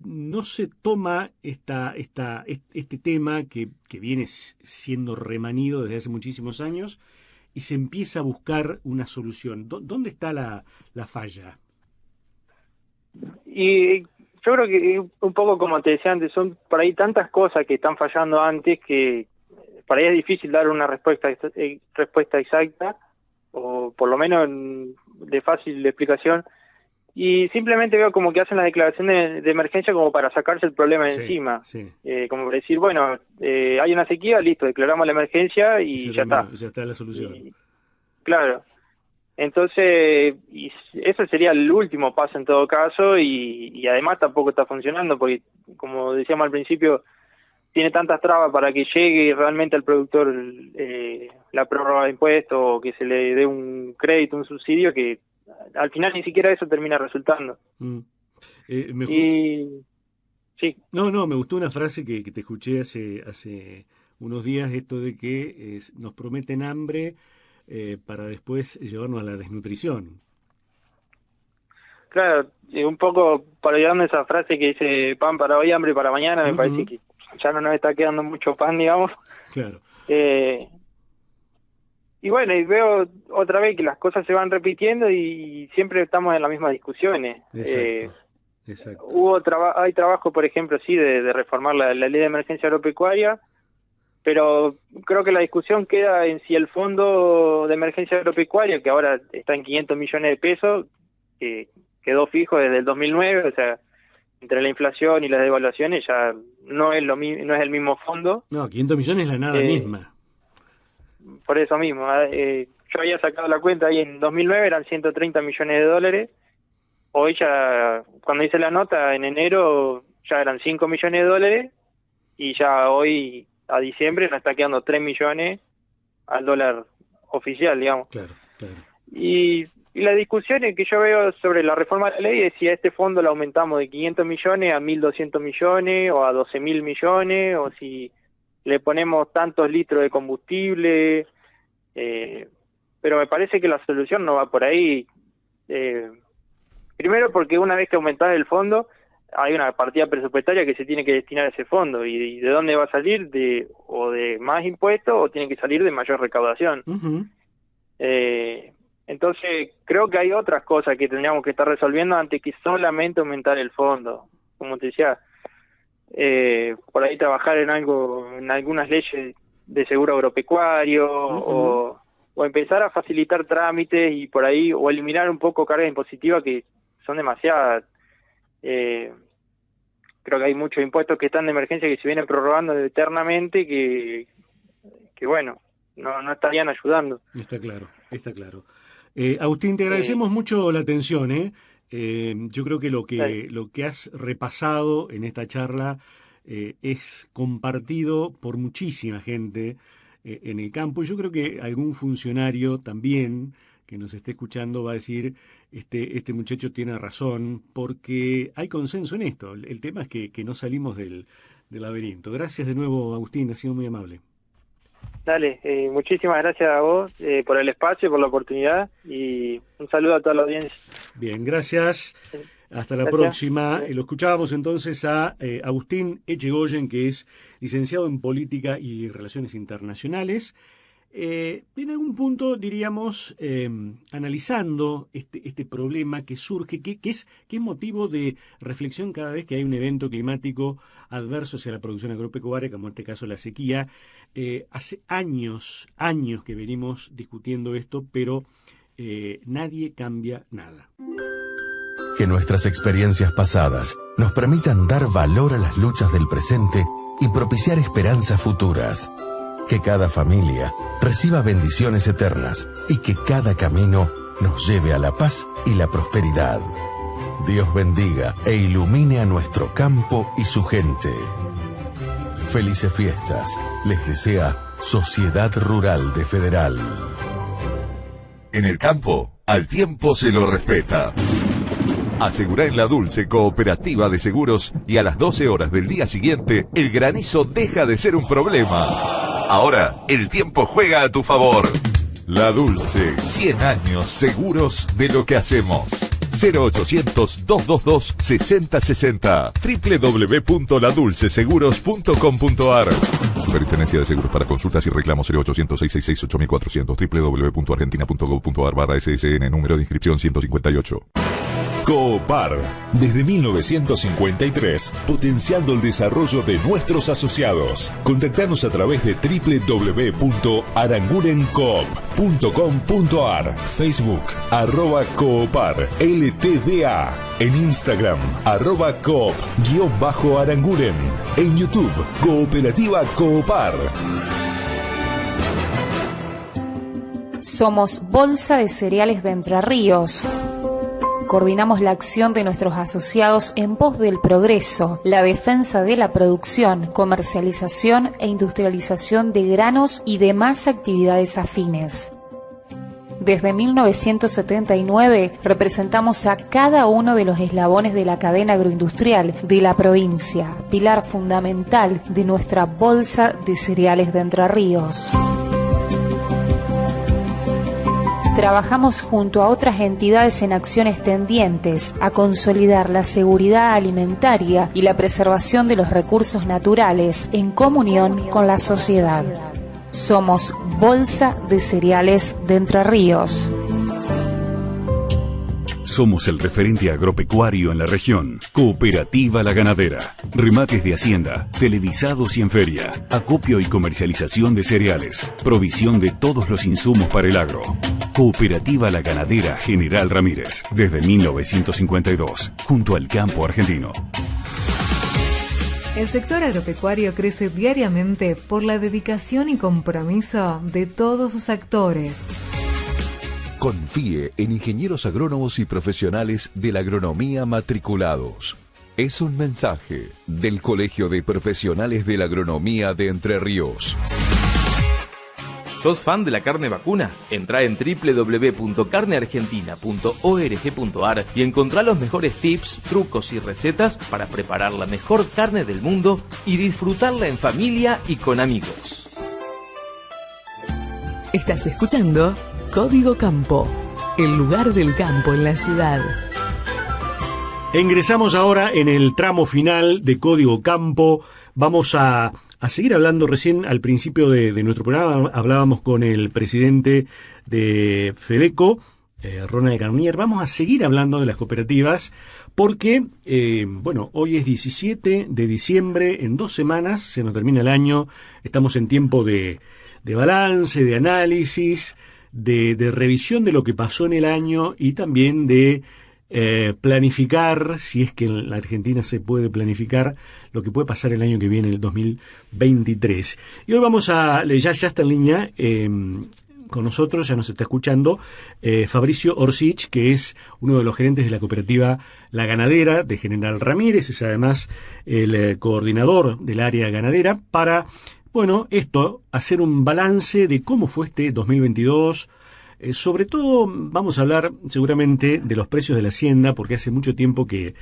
no se toma este tema que viene siendo remanido desde hace muchísimos años y se empieza a buscar una solución? ¿Dónde está la falla? Y yo creo que un poco como te decía antes, son por ahí tantas cosas que están fallando antes que para ahí es difícil dar una respuesta exacta, o por lo menos de fácil explicación, y simplemente veo como que hacen la declaración de emergencia como para sacarse el problema de encima, como para decir, bueno, hay una sequía, listo, declaramos la emergencia y ya está. Ya está la solución. Claro. Entonces, y eso sería el último paso en todo caso, y además tampoco está funcionando, porque como decíamos al principio, tiene tantas trabas para que llegue realmente al productor la prórroga de impuestos o que se le dé un crédito, un subsidio, que al final ni siquiera eso termina resultando. Sí. No, me gustó una frase que te escuché hace unos días, esto de que nos prometen hambre para después llevarnos a la desnutrición. Claro, un poco parodiando esa frase que dice pan para hoy, hambre para mañana, me parece que ya no nos está quedando mucho pan, digamos. Claro. Y bueno, y veo otra vez que las cosas se van repitiendo y siempre estamos en las mismas discusiones. Exacto. Hay trabajo, por ejemplo, sí, de reformar la ley de emergencia agropecuaria, pero creo que la discusión queda en si el fondo de emergencia agropecuaria, que ahora está en 500 millones de pesos, que quedó fijo desde el 2009, o sea, entre la inflación y las devaluaciones ya no es el mismo fondo. No, 500 millones es la nada misma. Por eso mismo, yo había sacado la cuenta ahí en 2009, eran 130 millones de dólares. Hoy ya, cuando hice la nota en enero, ya eran 5 millones de dólares, y ya hoy, a diciembre, nos está quedando 3 millones al dólar oficial, digamos. Claro. Y la discusión que yo veo sobre la reforma de la ley es si a este fondo lo aumentamos de 500 millones a 1.200 millones o a 12.000 millones, o si le ponemos tantos litros de combustible, pero me parece que la solución no va por ahí. Primero porque una vez que aumentás el fondo, hay una partida presupuestaria que se tiene que destinar a ese fondo, y ¿de dónde va a salir? O de más impuestos, o tiene que salir de mayor recaudación. Entonces creo que hay otras cosas que tendríamos que estar resolviendo antes que solamente aumentar el fondo. Como te decía, por ahí trabajar en algunas leyes de seguro agropecuario, o empezar a facilitar trámites, y por ahí, o eliminar un poco cargas impositivas que son demasiadas. Creo que hay muchos impuestos que están de emergencia que se vienen prorrogando eternamente, que bueno, no estarían ayudando. Está claro. Agustín, te agradecemos mucho la atención. Yo creo que lo que has repasado en esta charla es compartido por muchísima gente en el campo, y yo creo que algún funcionario también que nos esté escuchando va a decir, este muchacho tiene razón, porque hay consenso en esto. El tema es que no salimos del laberinto. Gracias de nuevo, Agustín, ha sido muy amable. Dale, muchísimas gracias a vos por el espacio, por la oportunidad, y un saludo a toda la audiencia. Bien, gracias. Hasta la próxima. Lo escuchábamos entonces a Agustín Echegoyen, que es licenciado en Política y Relaciones Internacionales. En algún punto, diríamos, analizando este problema que surge, que es motivo de reflexión cada vez que hay un evento climático adverso hacia la producción agropecuaria, como en este caso la sequía. Hace años que venimos discutiendo esto, pero nadie cambia nada. Que nuestras experiencias pasadas nos permitan dar valor a las luchas del presente y propiciar esperanzas futuras. Que cada familia reciba bendiciones eternas y que cada camino nos lleve a la paz y la prosperidad. Dios bendiga e ilumine a nuestro campo y su gente. Felices fiestas les desea Sociedad Rural de Federal. En el campo, al tiempo se lo respeta. Asegurá en La Dulce Cooperativa de Seguros y a las 12 horas del día siguiente, el granizo deja de ser un problema. Ahora, el tiempo juega a tu favor. La Dulce, 100 años seguros de lo que hacemos. 0800-222-6060. www.ladulceseguros.com.ar. Superintendencia de Seguros. Para consultas y reclamos 0800-666-8400. www.argentina.gov.ar/SSN. Número de inscripción 158. Coopar, desde 1953, potenciando el desarrollo de nuestros asociados. Contactanos a través de www.arangurencoop.com.ar, Facebook, @Coopar, LTDA, en Instagram, @Coop_Aranguren, en YouTube, Cooperativa Coopar. Somos Bolsa de Cereales de Entre Ríos. Coordinamos la acción de nuestros asociados en pos del progreso, la defensa de la producción, comercialización e industrialización de granos y demás actividades afines. Desde 1979 representamos a cada uno de los eslabones de la cadena agroindustrial de la provincia, pilar fundamental de nuestra Bolsa de Cereales de Entre Ríos. Trabajamos junto a otras entidades en acciones tendientes a consolidar la seguridad alimentaria y la preservación de los recursos naturales en comunión con la sociedad. Somos Bolsa de Cereales de Entre Ríos. Somos el referente agropecuario en la región. Cooperativa La Ganadera. Remates de hacienda, televisados y en feria. Acopio y comercialización de cereales. Provisión de todos los insumos para el agro. Cooperativa La Ganadera General Ramírez. Desde 1952. Junto al campo argentino. El sector agropecuario crece diariamente por la dedicación y compromiso de todos sus actores. Confíe en ingenieros agrónomos y profesionales de la agronomía matriculados. Es un mensaje del Colegio de Profesionales de la Agronomía de Entre Ríos. ¿Sos fan de la carne vacuna? Entrá en www.carneargentina.org.ar y encontrá los mejores tips, trucos y recetas para preparar la mejor carne del mundo y disfrutarla en familia y con amigos. Estás escuchando Código Campo, el lugar del campo en la ciudad. Ingresamos ahora en el tramo final de Código Campo. Vamos a seguir hablando. Recién al principio de nuestro programa hablábamos con el presidente de FEDECO, Ronald Garnier. Vamos a seguir hablando de las cooperativas porque, hoy es 17 de diciembre, en 2 semanas se nos termina el año, estamos en tiempo de balance, de análisis, de revisión de lo que pasó en el año y también de planificar, si es que en la Argentina se puede planificar, lo que puede pasar el año que viene, el 2023. Y hoy vamos ya está en línea con nosotros, ya nos está escuchando, Fabricio Orsic, que es uno de los gerentes de la cooperativa La Ganadera de General Ramírez, es además el coordinador del área ganadera, para, hacer un balance de cómo fue este 2022. Sobre todo vamos a hablar seguramente de los precios de la hacienda, porque hace mucho tiempo que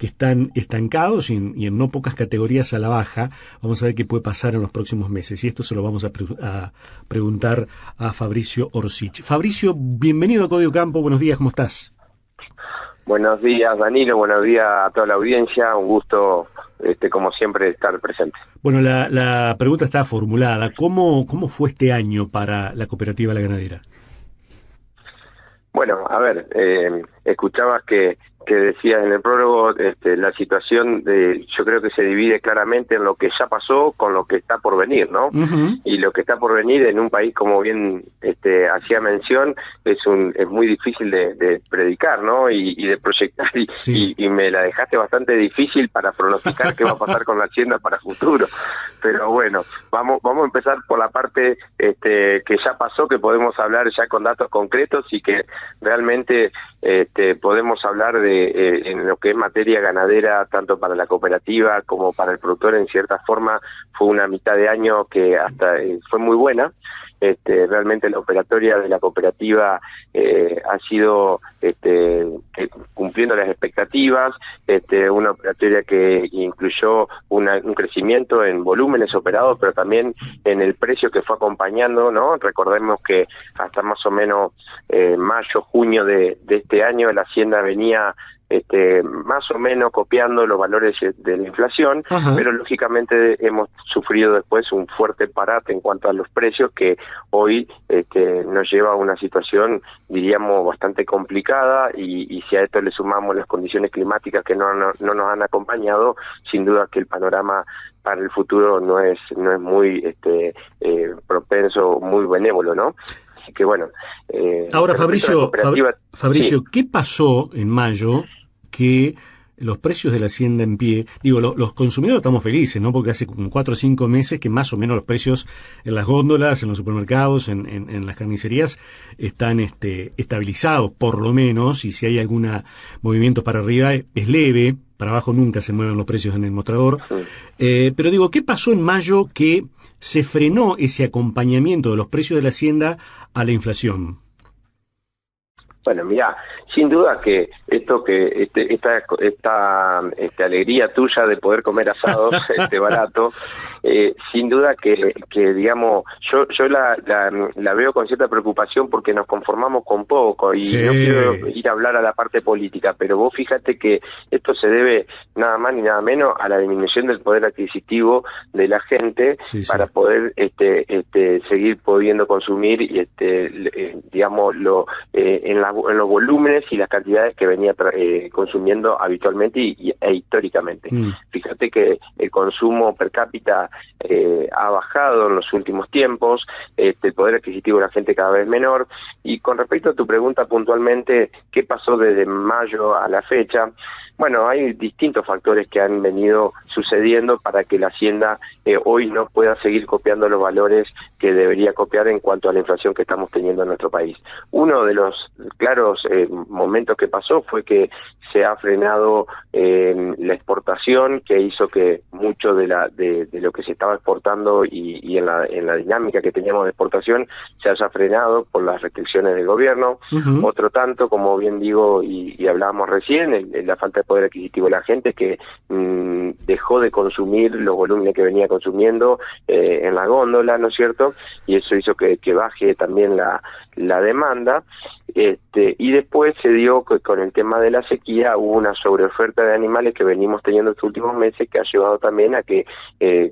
están estancados y en no pocas categorías a la baja. Vamos a ver qué puede pasar en los próximos meses y esto se lo vamos a preguntar a Fabricio Orsic. Fabricio, bienvenido a Código Campo, buenos días, ¿cómo estás? Buenos días, Danilo, buenos días a toda la audiencia, un gusto como siempre estar presente. Bueno, la pregunta está formulada. ¿Cómo fue este año para la cooperativa La Ganadera? Bueno, a ver, escuchabas que decías en el prólogo, la situación yo creo que se divide claramente en lo que ya pasó con lo que está por venir, ¿no? Uh-huh. Y lo que está por venir en un país, como bien hacía mención, es muy difícil de predicar, ¿no? Y de proyectar, sí. y me la dejaste bastante difícil para pronosticar qué va a pasar con la hacienda para futuro. Pero bueno, vamos a empezar por la parte que ya pasó, que podemos hablar ya con datos concretos y que realmente podemos hablar en lo que es materia ganadera, tanto para la cooperativa como para el productor. En cierta forma fue una mitad de año que hasta fue muy buena. Realmente la operatoria de la cooperativa ha sido cumpliendo las expectativas, una operatoria que incluyó un crecimiento en volúmenes operados, pero también en el precio que fue acompañando, ¿no? Recordemos que hasta más o menos mayo, junio de este año la hacienda venía más o menos copiando los valores de la inflación. Ajá. Pero lógicamente hemos sufrido después un fuerte parate en cuanto a los precios que hoy nos lleva a una situación, diríamos, bastante complicada y si a esto le sumamos las condiciones climáticas que no nos han acompañado, sin duda que el panorama para el futuro no es muy propenso, muy benévolo, ¿no? Así que bueno. Ahora, Fabricio, sí. ¿Qué pasó en mayo que los precios de la hacienda en pie, digo, los consumidores estamos felices, ¿no? Porque hace como 4 o 5 meses que más o menos los precios en las góndolas, en los supermercados, en las carnicerías están estabilizados, por lo menos, y si hay algún movimiento para arriba es leve, para abajo nunca se mueven los precios en el mostrador. Pero digo, ¿qué pasó en mayo que se frenó ese acompañamiento de los precios de la hacienda a la inflación? Bueno, mira, sin duda que esta alegría tuya de poder comer asados barato, sin duda que digamos, yo la veo con cierta preocupación porque nos conformamos con poco y no quiero ir a hablar a la parte política, pero vos fíjate que esto se debe nada más ni nada menos a la disminución del poder adquisitivo de la gente para poder seguir pudiendo consumir y digamos en los volúmenes y las cantidades que venía consumiendo habitualmente e históricamente. Fíjate que el consumo per cápita ha bajado en los últimos tiempos, el poder adquisitivo de la gente cada vez menor, y con respecto a tu pregunta puntualmente, ¿qué pasó desde mayo a la fecha? Bueno, hay distintos factores que han venido sucediendo para que la hacienda hoy no pueda seguir copiando los valores que debería copiar en cuanto a la inflación que estamos teniendo en nuestro país. Uno de los claros momentos que pasó fue que se ha frenado la exportación, que hizo que mucho de lo que se estaba exportando y en la dinámica que teníamos de exportación se haya frenado por las restricciones del gobierno. Otro tanto, como bien digo y hablábamos recién, la falta de poder adquisitivo de la gente que dejó de consumir los volúmenes que venía consumiendo en la góndola, ¿no es cierto? Y eso hizo que baje también la demanda. Y después se dio que con el tema de la sequía hubo una sobreoferta de animales que venimos teniendo estos últimos meses, que ha llevado también a que,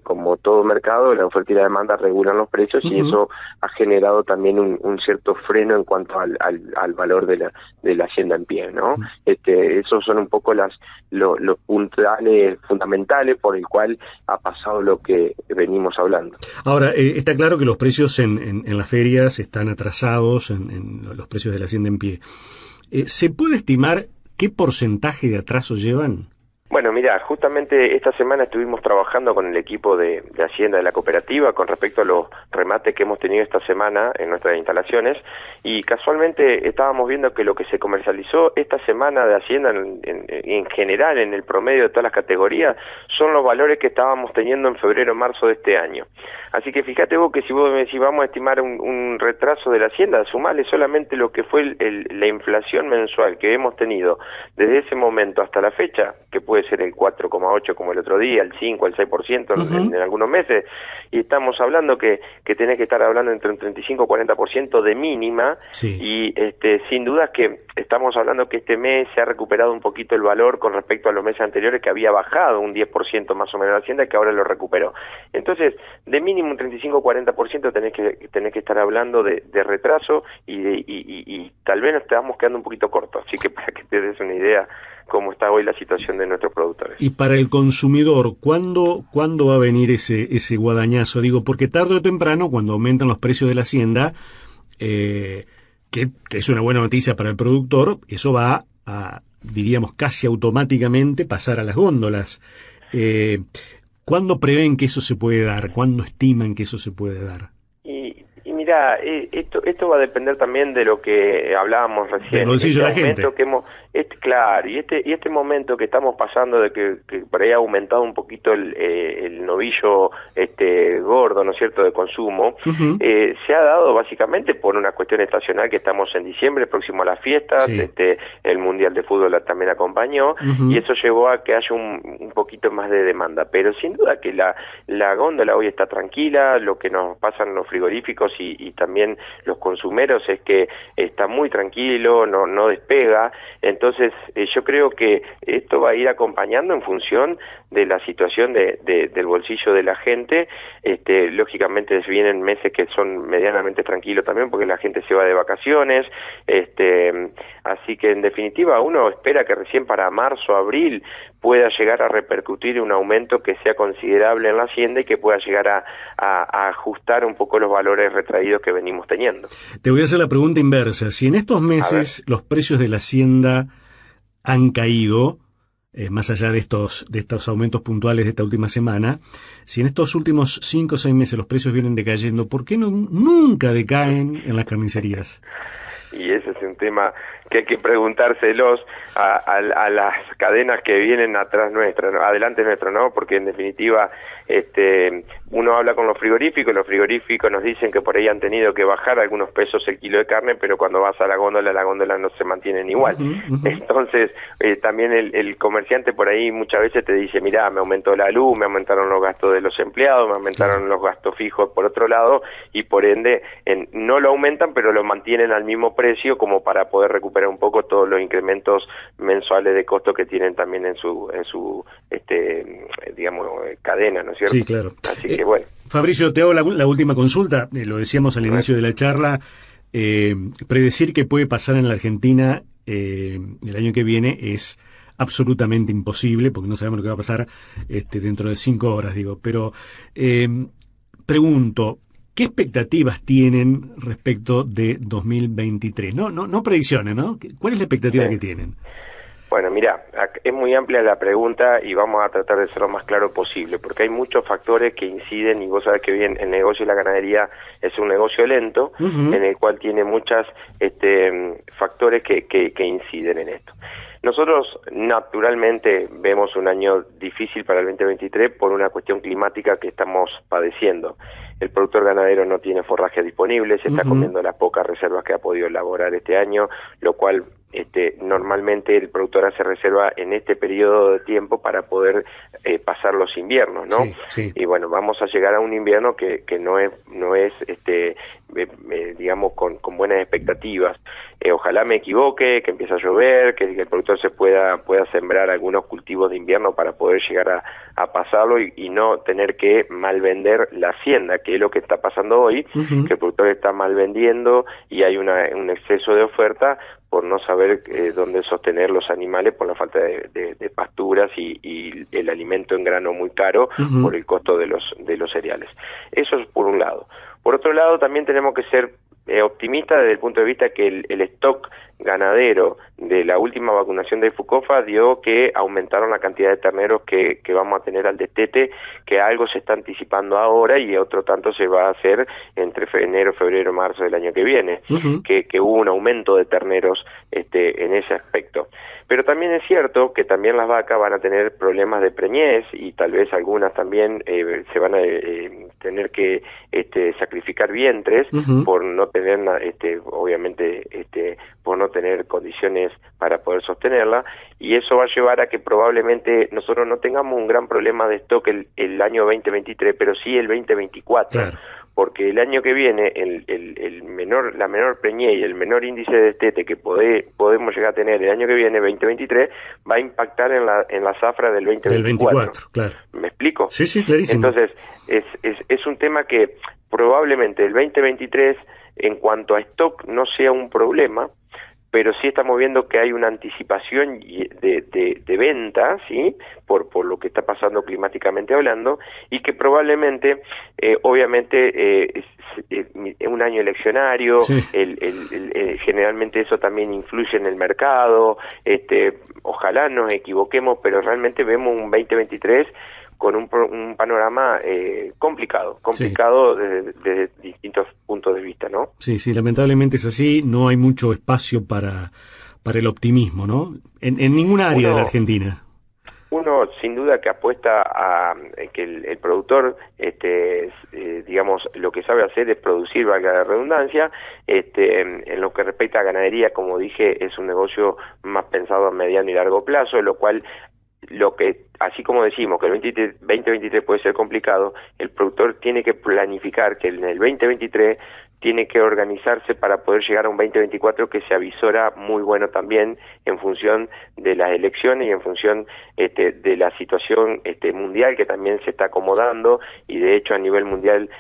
como todo mercado, la oferta y la demanda regulan los precios, y eso ha generado también un cierto freno en cuanto al valor de la hacienda en pie, ¿no? Esos son un poco los puntales fundamentales por el cual ha pasado lo que venimos hablando. Ahora, está claro que los precios en las ferias están atrasados, en los precios de la hacienda en pie. ¿Se puede estimar qué porcentaje de atraso llevan? Bueno, mira, justamente esta semana estuvimos trabajando con el equipo de Hacienda de la cooperativa con respecto a los remates que hemos tenido esta semana en nuestras instalaciones, y casualmente estábamos viendo que lo que se comercializó esta semana de Hacienda en general, en el promedio de todas las categorías, son los valores que estábamos teniendo en febrero-marzo de este año. Así que fíjate vos que si vamos a estimar un retraso de la Hacienda, sumarle solamente lo que fue la inflación mensual que hemos tenido desde ese momento hasta la fecha, que puede ser el 4,8 como el otro día, el 5, el 6% en algunos meses, y estamos hablando que tenés que estar hablando entre un 35 y 40% de mínima, y sin duda que estamos hablando que este mes se ha recuperado un poquito el valor con respecto a los meses anteriores, que había bajado un 10% más o menos la Hacienda, que ahora lo recuperó. Entonces, de mínimo un 35 o 40% tenés que estar hablando de retraso, y tal vez nos estamos quedando un poquito cortos, así que para que te des una idea cómo está hoy la situación de nuestros productores. Y para el consumidor, ¿cuándo va a venir ese guadañazo? Digo, porque tarde o temprano, cuando aumentan los precios de la hacienda, que es una buena noticia para el productor, eso va a, diríamos, casi automáticamente pasar a las góndolas. ¿Cuándo prevén que eso se puede dar? ¿Cuándo estiman que eso se puede dar? Mira, esto va a depender también de lo que hablábamos recién. Del bolsillo de la gente. Claro, y este momento que estamos pasando de que por ahí ha aumentado un poquito el novillo gordo, ¿no es cierto?, de consumo, se ha dado básicamente por una cuestión estacional, que estamos en diciembre, próximo a las fiestas, el Mundial de Fútbol también acompañó, y eso llevó a que haya un poquito más de demanda. Pero sin duda que la góndola hoy está tranquila, lo que nos pasan los frigoríficos y también los consumeros es que está muy tranquilo, no despega. Entonces yo creo que esto va a ir acompañando en función de la situación del bolsillo de la gente. Lógicamente vienen meses que son medianamente tranquilos también, porque la gente se va de vacaciones, así que en definitiva uno espera que recién para marzo, abril pueda llegar a repercutir un aumento que sea considerable en la hacienda y que pueda llegar a ajustar un poco los valores retraídos que venimos teniendo. Te voy a hacer la pregunta inversa. Si en estos meses los precios de la hacienda han caído, más allá de estos aumentos puntuales de esta última semana, si en estos últimos 5 o 6 meses los precios vienen decayendo, ¿por qué nunca decaen en las carnicerías? Y ese es un tema que hay que preguntárselos a las cadenas que vienen atrás nuestra, ¿no? Adelante nuestro, ¿no? Porque en definitiva uno habla con los frigoríficos nos dicen que por ahí han tenido que bajar algunos pesos el kilo de carne, pero cuando vas a la góndola no se mantienen igual. Entonces también el comerciante por ahí muchas veces te dice, mirá, me aumentó la luz, me aumentaron los gastos de los empleados, me aumentaron los gastos fijos por otro lado, y por ende no lo aumentan, pero lo mantienen al mismo precio como para poder recuperar un poco todos los incrementos mensuales de costo que tienen también en su digamos cadena, ¿no es cierto? Sí, claro. Así que bueno. Fabricio, te hago la última consulta. Lo decíamos al inicio de la charla, predecir qué puede pasar en la Argentina el año que viene es absolutamente imposible, porque no sabemos lo que va a pasar dentro de 5 horas, digo. Pero pregunto, ¿qué expectativas tienen respecto de 2023? No predicciones, ¿no? ¿Cuál es la expectativa que tienen? Bueno, mira, es muy amplia la pregunta y vamos a tratar de ser lo más claro posible, porque hay muchos factores que inciden, y vos sabés que bien el negocio de la ganadería es un negocio lento, en el cual tiene muchas factores que inciden en esto. Nosotros naturalmente vemos un año difícil para el 2023 por una cuestión climática que estamos padeciendo. El productor ganadero no tiene forraje disponible, se está comiendo las pocas reservas que ha podido elaborar este año, lo cual normalmente el productor hace reserva en este periodo de tiempo para poder pasar los inviernos, ¿no? Sí. Y bueno, vamos a llegar a un invierno que no es digamos con buenas expectativas. Ojalá me equivoque, que empiece a llover, que el productor se pueda sembrar algunos cultivos de invierno para poder llegar a pasarlo y no tener que malvender la hacienda, que es lo que está pasando hoy, que el productor está malvendiendo y hay un exceso de oferta por no saber dónde sostener los animales por la falta de pasturas y el alimento en grano muy caro por el costo de los cereales. Eso es por un lado. Por otro lado, también tenemos que ser optimistas desde el punto de vista que el stock ganadero de la última vacunación de Fucofa dio que aumentaron la cantidad de terneros que vamos a tener al destete, que algo se está anticipando ahora y otro tanto se va a hacer entre enero, febrero, marzo del año que viene, que hubo un aumento de terneros en ese aspecto. Pero también es cierto que también las vacas van a tener problemas de preñez y tal vez algunas también se van a tener que sacrificar vientres por no tener, obviamente, por no tener condiciones para poder sostenerla, y eso va a llevar a que probablemente nosotros no tengamos un gran problema de stock el año 2023, pero sí el 2024. Claro. Porque el año que viene la menor preñez y el menor índice de destete que podemos llegar a tener el año que viene, 2023, va a impactar en la zafra del 2024. Claro. ¿Me explico? Sí, clarísimo. Entonces, es un tema que probablemente el 2023, en cuanto a stock, no sea un problema, pero sí estamos viendo que hay una anticipación de venta, ¿sí? Por lo que está pasando climáticamente hablando, y que probablemente, obviamente, es un año eleccionario, sí. Generalmente eso también influye en el mercado, ojalá nos equivoquemos, pero realmente vemos un 2023 con un panorama complicado sí. desde distintos puntos de vista, ¿no? Sí, lamentablemente es así, no hay mucho espacio para el optimismo, ¿no? En ninguna área de la Argentina. Uno sin duda que apuesta a que el productor, digamos, lo que sabe hacer es producir, valga la redundancia, en lo que respecta a ganadería, como dije, es un negocio más pensado a mediano y largo plazo, lo cual así como decimos que el 2023 puede ser complicado, el productor tiene que planificar que en el 2023 tiene que organizarse para poder llegar a un 2024 que se avisora muy bueno también en función de las elecciones y en función de la situación mundial que también se está acomodando, y de hecho a nivel mundial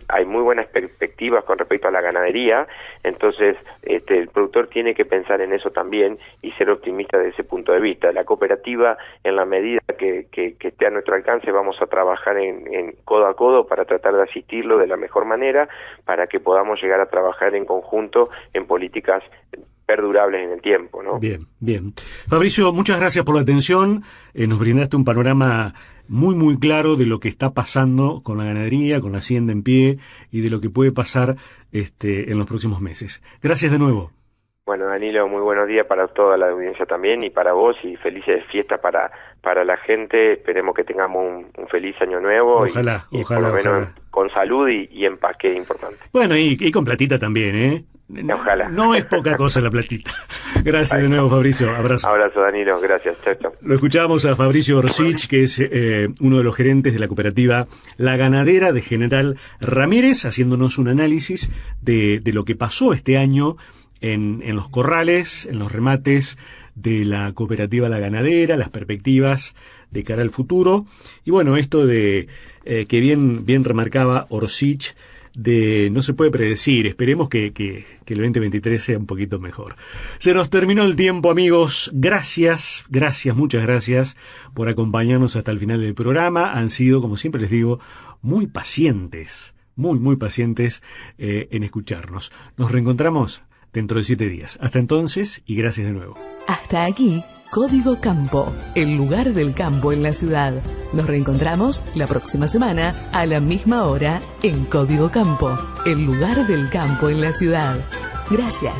hay muy buenas perspectivas con respecto a la ganadería. Entonces el productor tiene que pensar en eso también y ser optimista desde ese punto de vista. La cooperativa, en la medida que esté a nuestro alcance, vamos a trabajar en codo a codo para tratar de asistirlo de la mejor manera, para que podamos llegar a trabajar en conjunto en políticas perdurables en el tiempo, ¿no? Bien, bien. Fabricio, muchas gracias por la atención. Nos brindaste un panorama muy, muy claro de lo que está pasando con la ganadería, con la hacienda en pie y de lo que puede pasar en los próximos meses. Gracias de nuevo. Bueno, Danilo, muy buenos días para toda la audiencia también y para vos, y felices fiestas para la gente. Esperemos que tengamos un feliz año nuevo. Ojalá, y ojalá, por lo menos ojalá. Con salud y en paz, que es importante. Bueno, y con platita también, ¿eh? Ojalá. No es poca cosa la platita. Gracias de nuevo, Fabricio. Abrazo. Abrazo, Danilo. Gracias. Chao, chao. Lo escuchamos a Fabricio Orsic, que es uno de los gerentes de la cooperativa La Ganadera de General Ramírez, haciéndonos un análisis de lo que pasó este año en los corrales, en los remates de la cooperativa La Ganadera, las perspectivas de cara al futuro. Y bueno, esto de que bien remarcaba Orsic, de no se puede predecir. Esperemos que el 2023 sea un poquito mejor. Se nos terminó el tiempo, amigos. Gracias, muchas gracias por acompañarnos hasta el final del programa. Han sido, como siempre les digo, muy pacientes, muy pacientes en escucharnos. Nos reencontramos dentro de 7 días. Hasta entonces, y gracias de nuevo. Hasta aquí, Código Campo, el lugar del campo en la ciudad. Nos reencontramos la próxima semana a la misma hora en Código Campo, el lugar del campo en la ciudad. Gracias.